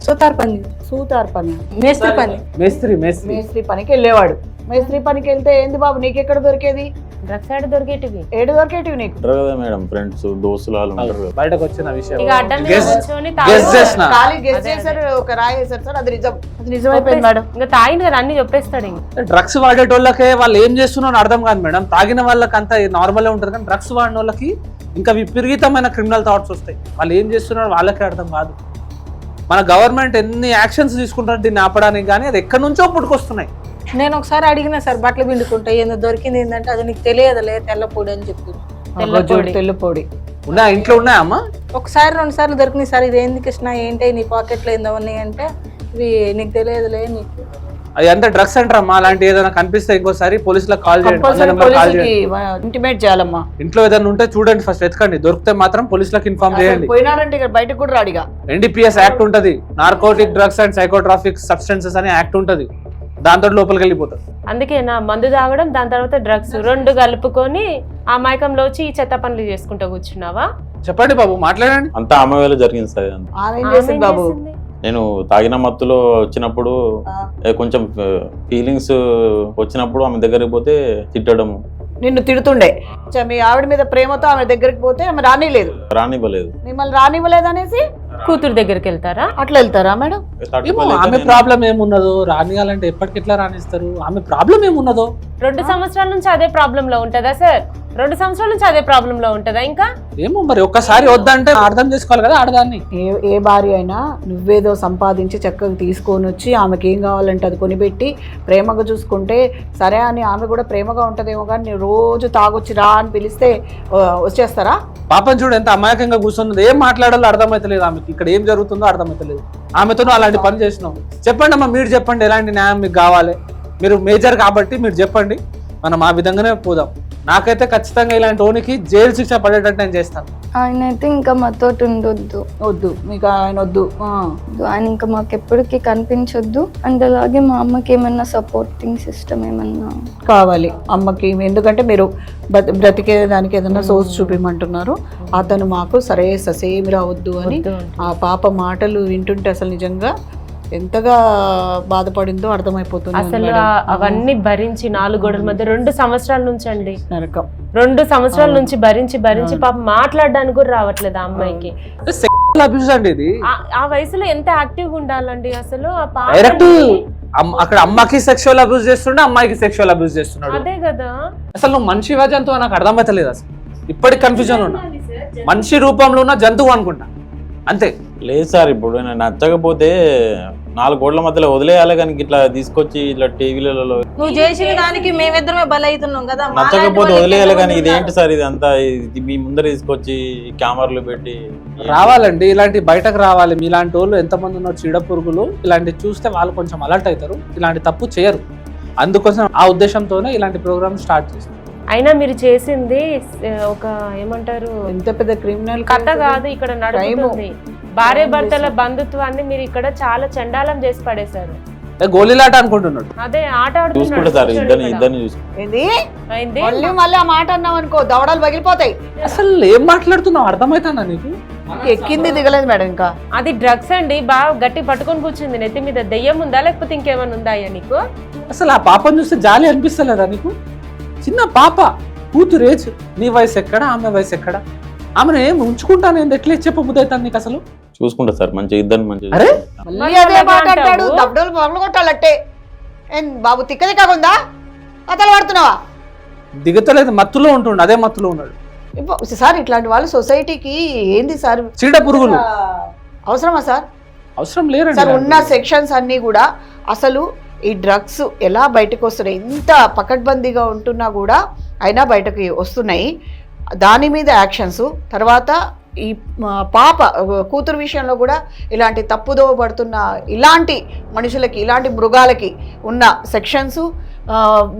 సుతార్ పని, సూతార్ పని, మేస్త్రి పని. మేస్త్రి పనికి వెళ్ళేవాడు. మేస్త్రి పనికి వెళ్తే ఏంది బాబు నీకెక్కడ దొరికేది? డ్రగ్స్ ఆడ దొరికేటివి. ఏడు దొరికేటివి నీకు? ఉంటారు కదా మేడం, ఫ్రెండ్స్ దోస్తులు వాళ్ళు ఉంటారు కదా. బయటకు వచ్చిన విషయం ఇక అడ్డం మీద కూర్చొని గెస్ చేసిన. ఖాళీ గెస్ చేశారు, ఒక రాయి వేశారు సార్, అది నిజం. అది నిజమైపోయింది మేడం. ఇంకా తాగిన కదా అన్ని చెప్పేస్తాడు. ఇంకా డ్రగ్స్ వాడేటోళ్ళకే వాళ్ళు ఏం చేస్తున్నారో అర్థం కాదు మేడం. తాగిన వాళ్ళకి అంత నార్మల్ ఉంటుంది, కానీ డ్రగ్స్ వాడిన వాళ్ళకి ఇంకా విపరీతమైన క్రిమినల్ థాట్స్ వస్తాయి. వాళ్ళు ఏం చేస్తున్నారో వాళ్ళకే అర్థం కాదు. మన గవర్నమెంట్ ఎన్ని యాక్షన్స్ తీసుకుంటారు దీన్ని ఆపడానికి, కానీ అది ఎక్కడి నుంచో పుట్టుకొస్తున్నాయి. నేను ఒకసారి అడిగిన సార్ బట్టలు పిండుకుంటా, ఏందో దొరికింది ఏంటంటే అది నీకు తెలియదులే తెల్లపొడి అని చెప్పి. తెల్లపొడి ఉన్నాయా ఇంట్లో? ఉన్నాయా అమ్మా? ఒకసారి 2 సార్లు దొరికినాయి సార్. ఇది ఏంది కృష్ణ, ఏంటి నీ పాకెట్లో ఏందో ఉన్నాయి అంటే, ఇవి నీకు తెలియదులే నీకు. అది అంతా డ్రగ్స్ అంటారు అమ్మా. అలాంటి ఏదైనా కనిపిస్తే ఇంకోసారి పోలీసులకు కాల్ చేయండి. ఇంటిమేట్ చేయాలమ్మా. ఇంట్లో ఏదైనా ఉంటే చూడండి, ఫస్ట్ వెతకండి. దొరికితే మాత్రం పోలీసులకు ఇన్ఫార్మ్ చేయండి. పోయినారంటే ఇక్కడ బయటకు కూడా రాడిగా. NDPS యాక్ట్ ఉంటది, narcotic drugs and psychotropic substances అనే యాక్ట్ ఉంటది. దాంతో లోపలికి వెళ్ళిపోతారు. అందుకే నా మందు తాగడం, దాని తర్వాత డ్రగ్స్ 2 కలుపుకొని ఆ మైకంలో వచ్చి ఈ చెత్త పనులు చేసుకుంటూ కూర్చున్నావా? చెప్పండి బాబు, మాట్లాడండి. అంతా ఆమె వేళ జరిగింది సార్. ఆమె ఏం చేసింది బాబు? నేను తాగిన మత్తులో వచ్చినప్పుడు కొంచెం ఫీలింగ్స్ వచ్చినప్పుడు ఆమె దగ్గరికి పోతే తిట్టడము. నిన్ను తిడుతుండే. మీ ఆవిడ మీద ప్రేమతో ఆమె దగ్గరికి పోతే ఆమె రానివ్వలేదు. మిమ్మల్ని రానివ్వలేదు అనేసి కూతురు దగ్గరికి వెళ్తారా? అట్లా వెళ్తారా మేడం? ఆమె ప్రాబ్లం ఏమున్నదో రానియాలంటే ఎప్పటికెట్లా రానిస్తారు? ఆమె ప్రాబ్లం ఏమున్నదో? 2 సంవత్సరాల నుంచి అదే ప్రాబ్లం లో ఉంటదా సార్? 2 సంవత్సరాల నుంచి అదే ప్రాబ్లం లో ఉంటదా? ఇంకా ఏమో మరి, ఒక్కసారి వద్దంటే అర్థం చేసుకోవాలి కదా ఆడదాన్ని. ఏ భార్య అయినా నువ్వేదో సంపాదించి చక్కగా తీసుకొని వచ్చి ఆమెకి ఏం కావాలంటే అది కొనిపెట్టి ప్రేమగా చూసుకుంటే సరే అని ఆమె కూడా ప్రేమగా ఉంటదేమో, కానీ నువ్వు రోజు తాగొచ్చి రా అని పిలిస్తే వచ్చేస్తారా? పాపం చూడు ఎంత అమాయకంగా కూర్చున్నది. ఏం మాట్లాడాలో అర్థమైతలేదు ఆమెకి. ఇక్కడ ఏం జరుగుతుందో అర్థమైతలేదు. ఆమెతో అలాంటి పని చేసినాం. చెప్పండి అమ్మా, మీరు చెప్పండి ఎలాంటి న్యాయం మీకు కావాలి. మీరు మేజర్ కాబట్టి మీరు చెప్పండి, మనం ఆ విధంగానే పోదాం. నాకైతే ఖచ్చితంగా ఇలాంటి ఓనికి జైలు శిక్ష పడేటట్టు నేను చేస్తాను. ఆయన అయితే ఇంకా మాతోటి ఉండొద్దు. వద్దు, మీకు ఆయన వద్దు. ఆయన ఇంకా మాకు ఎప్పటికీ కనిపించొద్దు. అండ్ అలాగే మా అమ్మకి ఏమన్నా సపోర్టింగ్ సిస్టమ్ ఏమన్నా కావాలి అమ్మకి. ఎందుకంటే మీరు బ్రతికే దానికి ఏదైనా సోర్స్ చూపిమంటున్నారు. అతను మాకు సరే ససేమి రావద్దు అని. ఆ పాప మాటలు వింటుంటే అసలు నిజంగా ఎంతగా బాధపడిందో అర్థమైపోతుంది. అసలు అవన్నీ భరించి 4 గోడల మధ్య 2 సంవత్సరాల నుంచి అండి, నరకం. 2 సంవత్సరాల నుంచి భరించి పాప మాట్లాడడానికి కూడా రావట్లేదు ఆ అమ్మాయికి. అబ్యూస్ అండి ఇది. ఆ వయసులో ఎంత యాక్టివ్ గా ఉండాలండి అసలు. ఆ పాప డైరెక్ట్ అక్కడ అమ్మకి సెక్షువల్ అబ్యూస్ చేస్తుండే, అమ్మాయికి సెక్షువల్ అబ్యూస్ చేస్తున్నాడు. అదే కదా. అసలు నువ్వు మనిషివా జంతువు నాకు అర్థమైతలేదు. అసలు ఇప్పటికి కన్ఫ్యూజన్ ఉన్నా. మనిషి రూపంలో ఉన్న జంతువు అనుకుంటా, అంతే. లేదు సార్, ఇప్పుడు నేను నచ్చకపోతే 4 గోడల మధ్యలో వదిలేయాలి, కానీ ఇట్లా తీసుకొచ్చి ఇట్లా టీవీలలో నువ్వు చేసిన దానికి మేమిద్దరమే బలవుతున్నాం కదా. నచ్చకపోతే వదిలేయాలి, కానీ ఇదేంటి సార్ ఇదంతా? ఇది మీ ముందర తీసుకొచ్చి కెమెరాలు పెట్టి రావాలండి, ఇలాంటి బయటకు రావాలి. మీలాంటి వాళ్ళు ఎంతమంది ఉన్నారు చీడ పురుగులు, ఇలాంటివి చూస్తే వాళ్ళు కొంచెం అలర్ట్ అవుతారు, ఇలాంటి తప్పు చేయరు. అందుకోసం ఆ ఉద్దేశంతోనే ఇలాంటి ప్రోగ్రామ్ స్టార్ట్ చేస్తాం. అయినా మీరు చేసింది ఒక ఏమంటారు, ఎంత పెద్ద క్రిమినల్ కథ కాదు ఇక్కడ నడుస్తుంది. భార్య భర్తల బంధుత్వాన్ని మీరు ఇక్కడ చాలా చండాలం చేసి పడేశారు. గోళీలాట అనుకుంటున్నాడు. అదే ఆట చూసుకుంటే సార్ ఇద్దరిని మళ్ళీ ఆ మాట అన్నావు అనుకో దవడలు పగిలిపోతాయి. అసలు ఏం మాట్లాడుతున్నావు అర్థమైతుందా నీకు? ఎక్కింది దిగలేదు మేడం. ఇంకా అది డ్రగ్స్ అండి. బాగా గట్టి పట్టుకొని కూర్చుంది. నెత్తి మీద దెయ్యం ఉందా లేకపోతే ఇంకేమైనా ఉందా నీకు? అసలు ఆ పాపను చూస్తే జాలి అనిపిస్తలేదా నీకు? చిన్న పాప, కూతురేజ్. నీ వయసు ఎక్కడ, ఆమె వయసు ఎక్కడ? ఆమెను ఏం ఉంచుకుంటాను ఎట్లా చెప్పబుద్దవుతాను నీకు? అసలు చూసుకుంటా సార్ మంచిగా ఇద్దరిని మంచిగా అరే చూసుకుంటా. మళ్ళీ అదే మాట అలాగే అంటాడు, అంటావు? దబ్బడోలు పగలు కొట్టాలట్టే. ఏం బాబు తిక్క తిక్కగా ఉందా, కథలు పడుతున్నావా? దిగతలేదు, మత్తులో ఉంటుండు, అదే మత్తులో ఉన్నాడు. సార్ ఇట్లాంటి వాళ్ళు సొసైటీకి ఏంది సార్ చీడ పురుగులు అవసరమా సార్? అవసరం లేరండి సార్ ఉన్న సెక్షన్స్ అన్నీ కూడా అసలు ఈ డ్రగ్స్ ఎలా బయటకు వస్తున్నాయి, ఇంత పకడ్బందీగా ఉంటున్నా కూడా అయినా బయటకు వస్తున్నాయి. దాని మీద యాక్షన్స్, తర్వాత ఈ పాప కూతురు విషయంలో కూడా ఇలాంటి తప్పుదోవ పడుతున్న ఇలాంటి మనుషులకి, ఇలాంటి మృగాలకి ఉన్న సెక్షన్స్,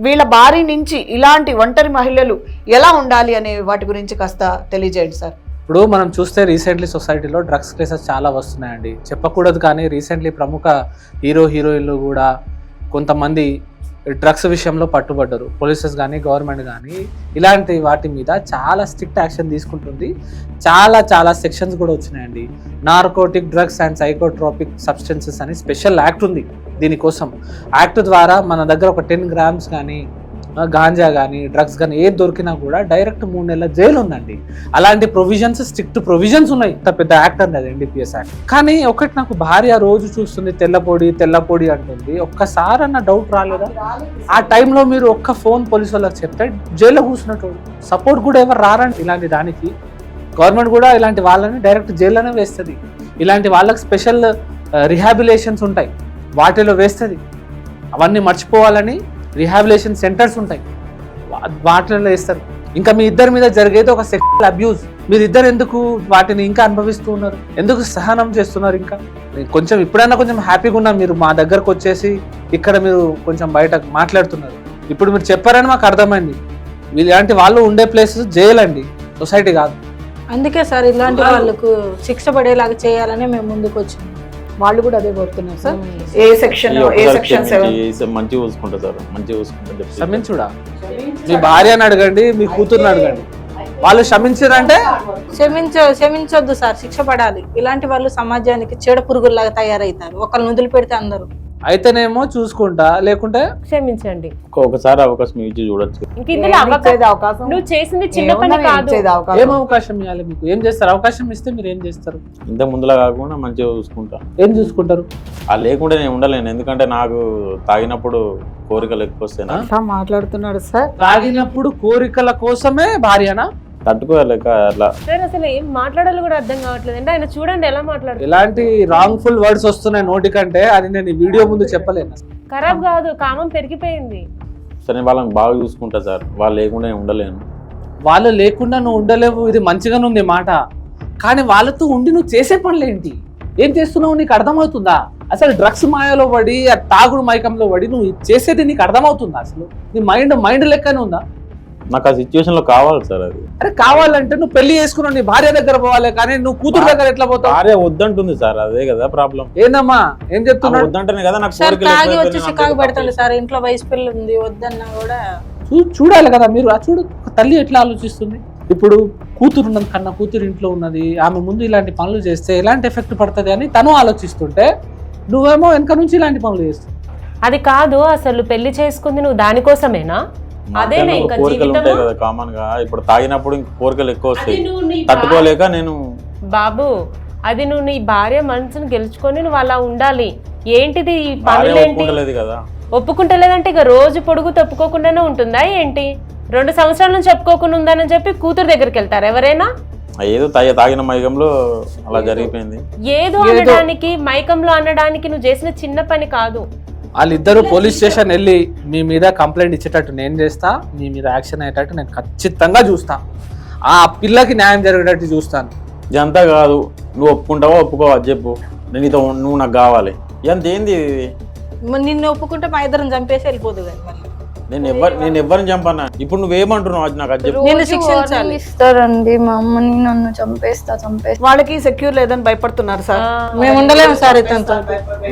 వీళ్ళ బారి నుంచి ఇలాంటి ఒంటరి మహిళలు ఎలా ఉండాలి అనే వాటి గురించి కాస్త తెలియజేయండి సార్. ఇప్పుడు మనం చూస్తే రీసెంట్లీ సొసైటీలో డ్రగ్స్ కేసెస్ చాలా వస్తున్నాయండి. చెప్పకూడదు కానీ రీసెంట్లీ ప్రముఖ హీరోయిన్లు కూడా కొంతమంది డ్రగ్స్ విషయంలో పట్టుబడ్డారు. పోలీసెస్ కానీ గవర్నమెంట్ కానీ ఇలాంటి వాటి మీద చాలా స్ట్రిక్ట్ యాక్షన్ తీసుకుంటుంది. చాలా సెక్షన్స్ కూడా వచ్చినాయండి. Narcotic drugs and psychotropic substances అని స్పెషల్ యాక్ట్ ఉంది దీనికోసం. యాక్ట్ ద్వారా మన దగ్గర ఒక 10 grams కానీ గాంజా కానీ డ్రగ్స్ కానీ ఏది దొరికినా కూడా డైరెక్ట్ 3 నెలల జైలు ఉందండి. అలాంటి ప్రొవిజన్స్, స్ట్రిక్ట్ ప్రొవిజన్స్ ఉన్నాయి. ఇంత పెద్ద యాక్ట్ అండి అది, NDPS యాక్ట్. కానీ ఒకటి నాకు భార్య రోజు చూస్తుంది, తెల్లపొడి అంటుంది. ఒక్కసారి అన్న డౌట్ రాలేదా? ఆ టైంలో మీరు ఒక్క ఫోన్ పోలీసు వాళ్ళకి చెప్తే జైల్లో కూర్చున్నట్టు సపోర్ట్ కూడా ఎవరు రారండి. ఇలాంటి దానికి గవర్నమెంట్ కూడా ఇలాంటి వాళ్ళని డైరెక్ట్ జైల్లోనే వేస్తుంది. ఇలాంటి వాళ్ళకి స్పెషల్ రిహాబిలేషన్స్ ఉంటాయి, వాటిలో వేస్తుంది. అవన్నీ మర్చిపోవాలని రిహాబిలేషన్ సెంటర్స్ ఉంటాయి, వాటిలో వేస్తారు. ఇంకా మీ ఇద్దరి మీద జరిగేది ఒక సెక్షువల్ అబ్యూస్. మీరు ఇద్దరు ఎందుకు వాటిని ఇంకా అనుభవిస్తూ ఉన్నారు? ఎందుకు సహనం చేస్తున్నారు? ఇంకా కొంచెం ఇప్పుడైనా కొంచెం హ్యాపీగా ఉన్నారు. మీరు మా దగ్గరకు వచ్చేసి ఇక్కడ మీరు కొంచెం బయట మాట్లాడుతున్నారు. ఇప్పుడు మీరు చెప్పారని మాకు అర్థమైంది. ఇలాంటి వాళ్ళు ఉండే ప్లేస్ జైలు అండి, సొసైటీ కాదు. అందుకే సార్ ఇలాంటి వాళ్ళకు శిక్ష పడేలాగా చేయాలని మేము ముందుకు వచ్చినాం. వాళ్ళు కూడా అదే కోరుతున్నారు సార్. ఏ సెక్షన్, ఏ సెక్షన్స్ మంచిగా చూసుకుంటా సార్, మంచిగా చూసుకుంటా చెప్తే. క్షమించుడా? మీ భార్యని అడగండి, మీ కూతుర్ని అడగండి. వాళ్ళు క్షమించారంటే క్షమించొద్దు సార్, శిక్ష పడాలి. ఇలాంటి వాళ్ళు సమాజానికి చెడు పురుగుల్లాగా తయారవుతారు. ఒకళ్ళని వదిలిపెడితే అందరూ. అయితేనేమో చూసుకుంటా, లేకుంటే క్షమించండి. ఒకసారి అవకాశం ఇచ్చి చూడొచ్చు. ఇంక ఇందులో అవకాశం నువ్వు చేసింది చిన్న పని కాదు. ఏం అవకాశం ఇవ్వాలి మీకు? ఏం చేస్తారు? అవకాశం ఇస్తే మీరు ఏం చేస్తారు? ఇంత ముందులా కాకుండా మంచిగా చూసుకుంటా. ఏం చూసుకుంటారు? అది లేకుంటే నేను ఉండలేను. ఎందుకంటే నాకు తాగినప్పుడు కోరికలు ఎక్కువ వస్తాయి. మాట్లాడుతున్నాడు సార్. తాగినప్పుడు కోరికల కోసమే భార్యనా? తట్టుకోలేక అట్లా. సార్ అసలు ఏం మాట్లాడాలో కూడా అర్థం కావట్లేదు అంటే ఆయన చూడండి ఎలా మాట్లాడుతున్నారు. ఎలాంటి రాంగ్ఫుల్ వర్డ్స్ వస్తున్నాయి నోటి కంటే, అది నేను ఈ వీడియో ముందు చెప్పలేను. ఖరాబ్ కాదు, కామం పెరిగిపోయింది. సరే వాళ్ళని బాగా చూసుకుంటా సార్, వాళ్ళు లేకుండా నేను ఉండలేను. వాళ్ళు లేకుండా నువ్వు ఉండలేవు, ఇది మంచిగానే ఉంది మాట. కానీ వాళ్ళతో ఉండి నువ్వు చేసే పనులేంటి? ఏం చేస్తున్నావు నీకు అర్థమవుతుందా? అసలు డ్రగ్స్ మాయలో పడి, ఆ తాగుడు మైకంలో పడి నువ్వు చేసేది నీకు అర్థమవుతుందా? అసలు నీ మైండ్ లెక్కనే ఉందా? నాకు ఆ సిచ్యువేషన్ లో కావాలి సార్ అది. అరే కావాలంటే నువ్వు పెళ్లి చేసుకున్నావు, నీ భార్య దగ్గర పోవాలి, కానీ నువ్వు కూతురు దగ్గర ఎట్లా పోతావు? భార్య వద్దంటుంది సార్, అదే కదా ప్రాబ్లం. ఏందమ్మా ఏం చెప్తున్నావు? వద్దంటేనే కదా నాకు సార్ కోరికలు తాగి వచ్చి ఎక్కువైపోయినాయి. చికాకు పెడతాడు సార్. ఇంట్లో వయసు పిల్ల ఉంది, వద్దన్నా కూడా చూడాలి కదా మీరు. ఆ చూడు తల్లి ఎట్లా ఆలోచిస్తుంది. ఇప్పుడు కూతురు ఉన్నది, కన్నా కూతురు ఇంట్లో ఉన్నది, ఆమె ముందు ఇలాంటి పనులు చేస్తే ఎలాంటి ఎఫెక్ట్ పడుతుంది అని తను ఆలోచిస్తుంటే నువ్వేమో వెనక నుంచి ఇలాంటి పనులు చేస్తావు. అది కాదు, అసలు పెళ్లి చేసుకుంది నువ్వు దానికోసమేనా? అదేనా ఇంకా కోరికలు జీవితం? ఉంటాయి కదా కామన్ గా. ఇప్పుడు తాగినప్పుడు ఇంక కోరికలు ఎక్కువ వస్తాయి, తట్టుకోలేక నేను. బాబు అది నువ్వు నీ భార్య మనసును గెలుచుకొని నువ్వు అలా ఉండాలి. ఏంటిది ఈ భార్య పనులేంటి? ఒప్పుకుంటలేదు కదా. ఒప్పుకుంటలేదంటే ఇక రోజు పొడుగు తప్పుకోకుండానే ఉంటుందా ఏంటి? 2 సంవత్సరాల నుంచి చెప్పుకోకుండా ఉందని చెప్పి కూతురు దగ్గరికి వెళ్తారు ఎవరైనా? ఏదో తాగిన మైకంలో అలా జరిగిపోయింది. ఏదో అనడానికి, మైకంలో అనడానికి నువ్వు చేసిన చిన్న పని కాదు. వాళ్ళిద్దరూ పోలీస్ స్టేషన్ వెళ్ళి మీ మీద కంప్లైంట్ ఇచ్చేటట్టు నేను చేస్తా, మీ మీద యాక్షన్ అయ్యేటట్టు నేను ఖచ్చితంగా చూస్తా. ఆ పిల్లకి న్యాయం జరిగేటట్టు చూస్తాను. ఇదంతా కాదు, నువ్వు ఒప్పుకుంటావో ఒప్పుకోవా అది చెప్పు. నువ్వు నాకు కావాలి. ఎంత ఏంది ఇది? నిన్ను ఒప్పుకుంటే మా ఇద్దరం చంపేసి వెళ్ళిపోదు కానీ మళ్ళీ. నేను ఎవరిని చంపన్నా? ఇప్పుడు నువ్వేమంటున్నావు అది నాకు అది చెప్పు. నిన్ను శిక్షించాలి. ఇస్తారండి మా అమ్మని, నన్ను చంపేస్తా. వాళ్ళకి సెక్యూర్ లేదని భయపడుతున్నారు సార్. మేము ఉండలేము సార్ ఇతనితో.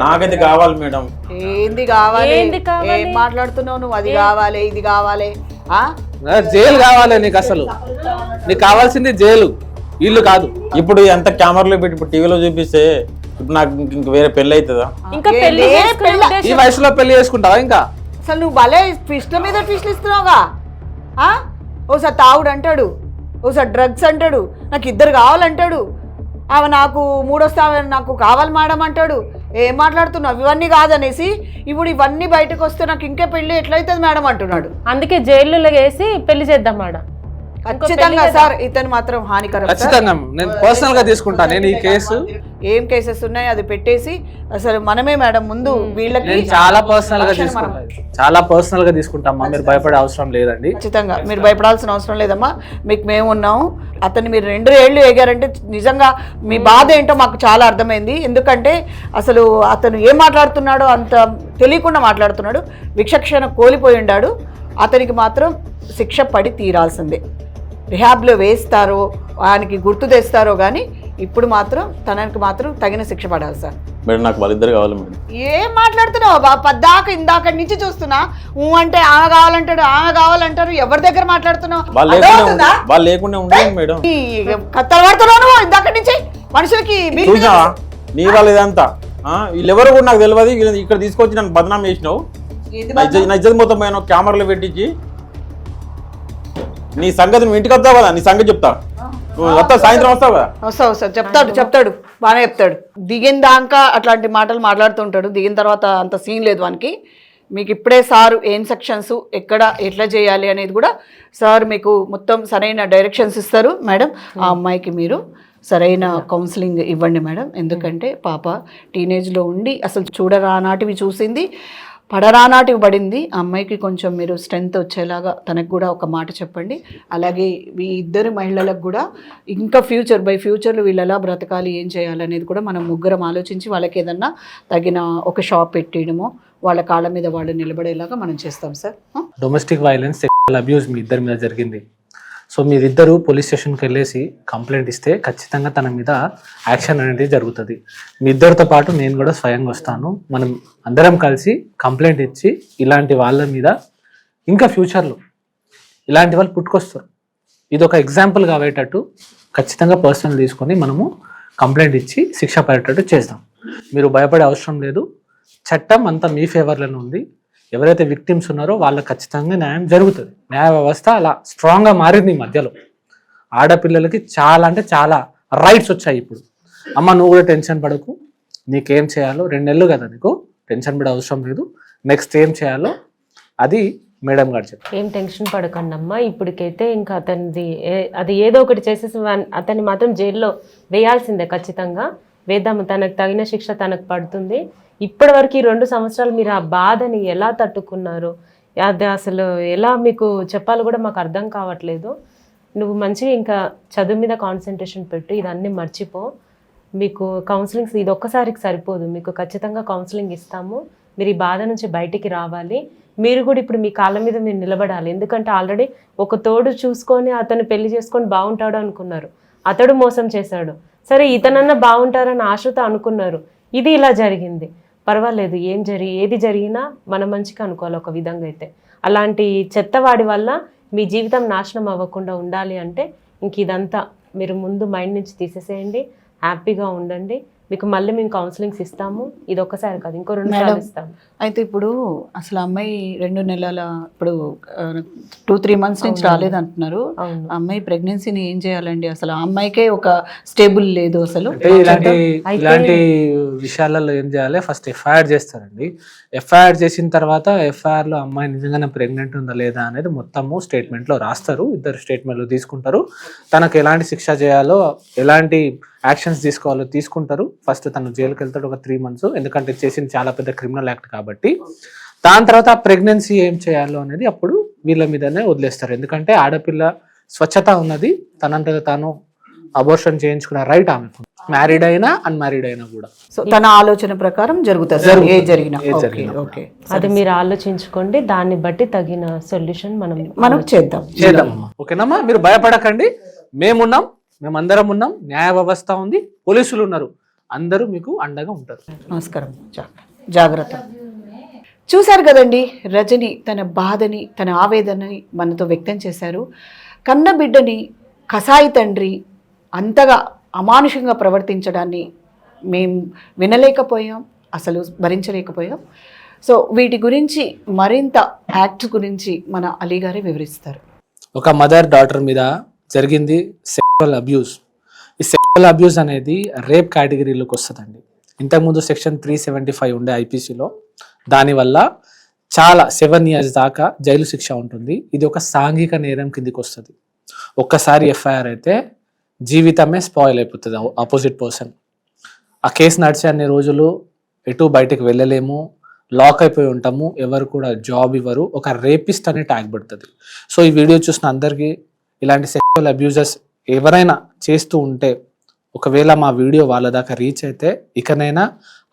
నాకైతే కావాలి మేడం. ఏంది కావాలి? ఏంది కావాలి? ఏం మాట్లాడుతున్నావు నువ్వు? అది కావాలి, ఇది కావాలి. జైలు కావాలి నీకు. అసలు నీకు కావాల్సింది జైలు, ఇల్లు కాదు. ఇప్పుడు ఎంత కెమెరాలో పెట్టి ఇప్పుడు టీవీలో చూపిస్తే ఇప్పుడు నాకు ఇంక వేరే పెళ్లి అవుతుందా? ఇంకా పెళ్లి చేసుకునే ఈ ఉద్దేశం- వయసులో పెళ్లి చేసుకుంటావా? ఇంకా అసలు నువ్వు భలే ట్విస్ట్ల మీద ట్విస్ట్లు ఇస్తున్నావుగా. ఓసారి తాగుడు అంటాడు, ఓసారి డ్రగ్స్ అంటాడు, నాకు 2 కావాలంటాడు. ఆమె నాకు మూడొస్తే ఆమె నాకు కావాలి మేడం అంటాడు. ఏం మాట్లాడుతున్నావు, ఇవన్నీ కాదనేసి ఇప్పుడు ఇవన్నీ బయటకు వస్తే నాకు ఇంకే పెళ్ళి ఎట్లయితుంది మేడం అంటున్నాడు. అందుకే జైల్లో వేసి పెళ్లి చేద్దాం మేడం. ఖచ్చితంగా సార్ ఇతను మాత్రం హానికరం. ఖచ్చితంగా నేను పర్సనల్ గా తీసుకుంటాను. నేను ఈ కేసు ఏం కేసెస్ ఉన్నాయి అది పెట్టేసి అసలు మనమే మేడం ముందు వీళ్ళకి నేను చాలా పర్సనల్ గా తీసుకుంటాను. చాలా పర్సనల్ గా తీసుకుంటామా, మీరు భయపడే అవసరం లేదండి. ఖచ్చితంగా మీరు భయపడాల్సిన అవసరం లేదమ్మా, మీకు మేము ఉన్నాము. అతన్ని మీరు 2 ఏళ్ళు ఎగారంటే నిజంగా మీ బాధ ఏంటో మాకు చాలా అర్థమైంది. ఎందుకంటే అసలు అతను ఏం మాట్లాడుతున్నాడో అంత తెలియకుండా మాట్లాడుతున్నాడు. విచక్షణ కోల్పోయి ఉన్నాడు. అతనికి మాత్రం శిక్ష పడి తీరాల్సిందే. రిహాబ్లో వేస్తారో ఆయనకి గుర్తు తెస్తారో కానీ ఇప్పుడు మాత్రం తనకి మాత్రం తగిన శిక్ష పడాలి సార్. మేడం నాకు వాళ్ళిద్దరు కావాలి మేడం. ఏం మాట్లాడుతున్నావు పద్దాక ఇందాక నుంచి చూస్తున్నా. అంటే ఆమె కావాలంటారు. ఎవరి దగ్గర మాట్లాడుతున్నావు? వాళ్ళు లేకుండా ఉండలేదు మేడం. కత్తలు పడుతున్నావు ఇందాక నుంచి మనుషులకి. చూసావా నీ వాళ్ళ ఇదంతా వీళ్ళెవరు కూడా నాకు తెలియదు. ఇక్కడ తీసుకొచ్చి నన్ను బదనాం చేసినావు. నా ఇజ్జత్ మొత్తం పోయినా కెమెరాలో పెట్టించి నీ సంగతి నువ్వు ఇంటికి వస్తావు కదా, నీ సంగతి చెప్తా. నువ్వు వస్తావు, సాయంత్రం వస్తావు కదా. వస్తావు చెప్తాడు బాగానే చెప్తాడు. దిగిన దాకా అట్లాంటి మాటలు మాట్లాడుతుంటాడు. దిగిన తర్వాత అంత సీన్ లేదు వానికి. మీకు ఇప్పుడే సార్ ఏం సెక్షన్స్ ఎట్లా చేయాలి అనేది కూడా సార్ మీకు మొత్తం సరైన డైరెక్షన్స్ ఇస్తారు. మేడం ఆ అమ్మాయికి మీరు సరైన కౌన్సిలింగ్ ఇవ్వండి మేడం. ఎందుకంటే పాప టీనేజ్లో ఉండి అసలు చూడరానాటివి చూసింది, పడరానాటివి పడింది. ఆ అమ్మాయికి కొంచెం మీరు స్ట్రెంగ్త్ వచ్చేలాగా తనకు కూడా ఒక మాట చెప్పండి. అలాగే ఈ ఇద్దరు మహిళలకు కూడా ఇంకా ఫ్యూచర్లో వీళ్ళు ఎలా బ్రతకాలి, ఏం చేయాలనేది కూడా మనం ముగ్గురం ఆలోచించి వాళ్ళకి ఏదన్నా తగిన ఒక షాప్ పెట్టేయడమో వాళ్ళ కాళ్ళ మీద వాళ్ళు నిలబడేలాగా మనం చేస్తాం sir. Domestic violence, sexual abuse మీ ఇద్దరి మీద జరిగింది. సో మీరిద్దరూ పోలీస్ స్టేషన్కి వెళ్ళేసి కంప్లైంట్ ఇస్తే ఖచ్చితంగా తన మీద యాక్షన్ అనేది జరుగుతుంది. మీ ఇద్దరితో పాటు నేను కూడా స్వయంగా వస్తాను. మనం అందరం కలిసి కంప్లైంట్ ఇచ్చి ఇలాంటి వాళ్ళ మీద ఇంకా ఫ్యూచర్లో ఇలాంటి వాళ్ళు పుట్టుకొస్తారు. ఇది ఒక ఎగ్జాంపుల్ కావేటట్టు ఖచ్చితంగా పర్సనల్ తీసుకొని మనము కంప్లైంట్ ఇచ్చి శిక్ష పడేటట్టు చేస్తాం. మీరు భయపడే అవసరం లేదు. చట్టం అంతా మీ ఫేవర్లోనే ఉంది. ఎవరైతే విక్టిమ్స్ ఉన్నారో వాళ్ళకి ఖచ్చితంగా న్యాయం జరుగుతుంది. న్యాయ వ్యవస్థ అలా స్ట్రాంగ్గా మారింది ఈ మధ్యలో. ఆడపిల్లలకి చాలా రైట్స్ వచ్చాయి ఇప్పుడు. అమ్మ నువ్వు కూడా టెన్షన్ పడకు, నీకేం చేయాలో 2 నెలలు కదా, నీకు టెన్షన్ పడే అవసరం లేదు. నెక్స్ట్ ఏం చేయాలో అది మేడం గారు చెప్పారు. ఏం టెన్షన్ పడకండి అమ్మా. ఇప్పటికైతే ఇంకా అది ఏదో ఒకటి చేసేసి అతన్ని మాత్రం జైల్లో వేయాల్సిందే. ఖచ్చితంగా వేద్దాము. తనకు తగిన శిక్ష తనకు పడుతుంది. ఇప్పటి వరకు ఈ 2 సంవత్సరాలు మీరు ఆ బాధని ఎలా తట్టుకున్నారు, అది అసలు ఎలా మీకు చెప్పాలో కూడా మాకు అర్థం కావట్లేదు. నువ్వు మంచిగా ఇంకా చదువు మీద కాన్సన్ట్రేషన్ పెట్టు, ఇదన్నీ మర్చిపో. మీకు కౌన్సిలింగ్స్ ఇది ఒక్కసారికి సరిపోదు, మీకు ఖచ్చితంగా కౌన్సిలింగ్ ఇస్తాము. మీరు ఈ బాధ నుంచి బయటికి రావాలి. మీరు కూడా ఇప్పుడు మీ కాళ్ళ మీద మీరు నిలబడాలి. ఎందుకంటే ఆల్రెడీ ఒక తోడు చూసుకొని అతను పెళ్లి చేసుకొని బాగుంటాడు అనుకున్నారు, అతడు మోసం చేశాడు. సరే ఇతనన్నా బాగుంటారని ఆశతో అనుకున్నారు, ఇది ఇలా జరిగింది. పర్వాలేదు, ఏది జరిగినా మన మంచిగా అనుకోవాలి ఒక విధంగా. అయితే అలాంటి చెత్తవాడి వల్ల మీ జీవితం నాశనం అవ్వకుండా ఉండాలి అంటే ఇంక ఇదంతా మీరు ముందు మైండ్ నుంచి తీసేసేయండి. హ్యాపీగా ఉండండి. మీకు మళ్ళీ మేము కౌన్సిలింగ్స్ ఇస్తాము. ఇది ఒక్కసారి కాదు, ఇంకో 2 సార్లు ఇస్తాము. అయితే ఇప్పుడు అసలు అమ్మాయి 2 నెలల ఇప్పుడు 2-3 మంత్స్ నుంచి రాలేదంటున్నారు. అమ్మాయి ప్రెగ్నెన్సీని ఏం చేయాలండి? అసలు ఆ అమ్మాయికే ఒక స్టేబుల్ లేదు అసలు. ఇలాంటి విషయాలలో ఏం చేయాలి? ఫస్ట్ ఎఫ్ఐఆర్ చేస్తారండి. ఎఫ్ఐఆర్ చేసిన తర్వాత ఎఫ్ఐఆర్ లో అమ్మాయి నిజంగానే ప్రెగ్నెంట్ ఉందా లేదా అనేది మొత్తము స్టేట్మెంట్ లో రాస్తారు. ఇద్దరు స్టేట్మెంట్లు తీసుకుంటారు. తనకు ఎలాంటి శిక్ష చేయాలో, ఎలాంటి యాక్షన్స్ తీసుకోవాలో తీసుకుంటారు. ఫస్ట్ తను జైలుకి వెళ్తాడు ఒక 3 months, ఎందుకంటే చేసింది చాలా పెద్ద క్రిమినల్ యాక్ట్ కాబట్టి. దాని తర్వాత ఆ ప్రెగ్నెన్సీ ఏం చేయాలో అనేది అప్పుడు వీళ్ళ మీదనే వదిలేస్తారు. ఎందుకంటే ఆడపిల్ల స్వచ్ఛత ఉన్నది, తనంతగా తాను అబోర్షన్ చేయించుకునే రైట్ ఆమెకు, మ్యారీడ్ అయినా అన్మ్యారీడ్ అయినా కూడా. సో తన ఆలోచన ప్రకారం జరుగుతుంది ఏ జరిగినా. అది మీరు ఆలోచించుకోండి, దాన్ని బట్టి తగిన సొల్యూషన్ మనం చేద్దామమ్మా. ఓకేనమ్మా, మీరు భయపడకండి, మేమున్నాం, మేమందరం ఉన్నాం. న్యాయ వ్యవస్థ ఉంది, పోలీసులు ఉన్నారు, అందరూ మీకు అండగా ఉంటారు. నమస్కారం. జాగ్రత్త. చూశారు కదండి, రజని తన బాధని, తన ఆవేదనని మనతో వ్యక్తం చేశారు. కన్న బిడ్డని కసాయి తండ్రి అంతగా అమానుషంగా ప్రవర్తించడాన్ని మేము వినలేకపోయాం, అసలు భరించలేకపోయాం. సో వీటి గురించి మరింత యాక్ట్స్ గురించి మన అలీ గారే వివరిస్తారు. ఒక మదర్ డాటర్ మీద జరిగింది సెక్షువల్ అబ్యూస్. ఈ అబ్యూస్ అనేది రేప్ కేటగిరీలోకి వస్తుందండి. ఇంతకుముందు సెక్షన్ 375 ఉండే ఐపీసీలో, దానివల్ల చాలా 7 years దాకా జైలు శిక్ష ఉంటుంది. ఇది ఒక సాంఘిక నేరం కిందికి వస్తుంది. ఒక్కసారి ఎఫ్ఐఆర్ అయితే జీవితమే స్పాయిల్ అయిపోతుంది ఆపోజిట్ పర్సన్. ఆ కేసు నడిచే అన్ని రోజులు ఎటు బయటకు వెళ్ళలేము, లాక్ అయిపోయి ఉంటాము, ఎవరు కూడా జాబ్ ఇవ్వరు, ఒక రేపిస్ట్ అనే ట్యాగ్ పడుతుంది. సో ఈ వీడియో చూసిన అందరికీ ఇలాంటి సెక్షువల్ అబ్యూజెస్ ఎవరైనా చేస్తూ ఉంటే, ఒకవేళ మా వీడియో వాళ్ళ దాకా రీచ్ అయితే ఇకనైనా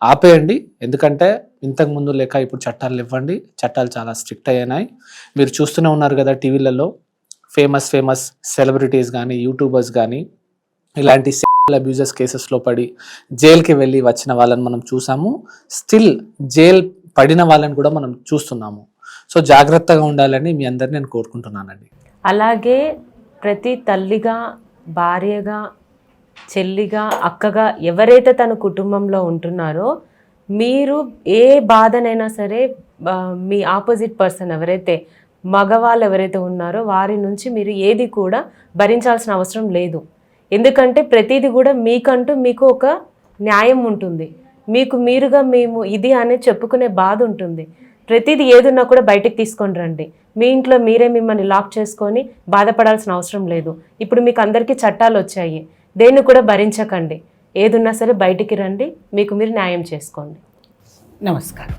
ఆపేయండి. ఎందుకంటే ఇంతకు ముందు లేక ఇప్పుడు చట్టాలు ఇవ్వండి, చట్టాలు చాలా స్ట్రిక్ట్ అయ్యాయి. మీరు చూస్తూనే ఉన్నారు కదా టీవీలలో ఫేమస్ సెలబ్రిటీస్ కానీ యూట్యూబర్స్ కానీ ఇలాంటి సెక్షువల్ అబ్యూజెస్ కేసెస్లో పడి జైలుకి వెళ్ళి వచ్చిన వాళ్ళని మనం చూసాము. స్టిల్ జైల్ పడిన వాళ్ళని కూడా మనం చూస్తున్నాము. సో జాగ్రత్తగా ఉండాలని మీ అందరిని నేను కోరుకుంటున్నానండి. అలాగే ప్రతి తల్లిగా, భార్యగా, చెల్లిగా, అక్కగా ఎవరైతే తన కుటుంబంలో ఉంటున్నారో, మీరు ఏ బాధనైనా సరే మీ ఆపోజిట్ పర్సన్ ఎవరైతే మగవాళ్ళు ఎవరైతే ఉన్నారో వారి నుంచి మీరు ఏది కూడా భరించాల్సిన అవసరం లేదు. ఎందుకంటే ప్రతిదీ కూడా మీకు ఒక న్యాయం ఉంటుంది. మీరుగా మేము ఇది అనేది చెప్పుకునే బాధ ఉంటుంది. ప్రతిదీ ఏదున్నా కూడా బయటకు తీసుకొని రండి. మీ ఇంట్లో మీరే మిమ్మల్ని లాక్ చేసుకొని బాధపడాల్సిన అవసరం లేదు. ఇప్పుడు మీకు అందరికీ చట్టాలు వచ్చాయి, దేన్ని కూడా భరించకండి. ఏదున్నా సరే బయటికి రండి, మీకు మీరు న్యాయం చేసుకోండి. నమస్కారం.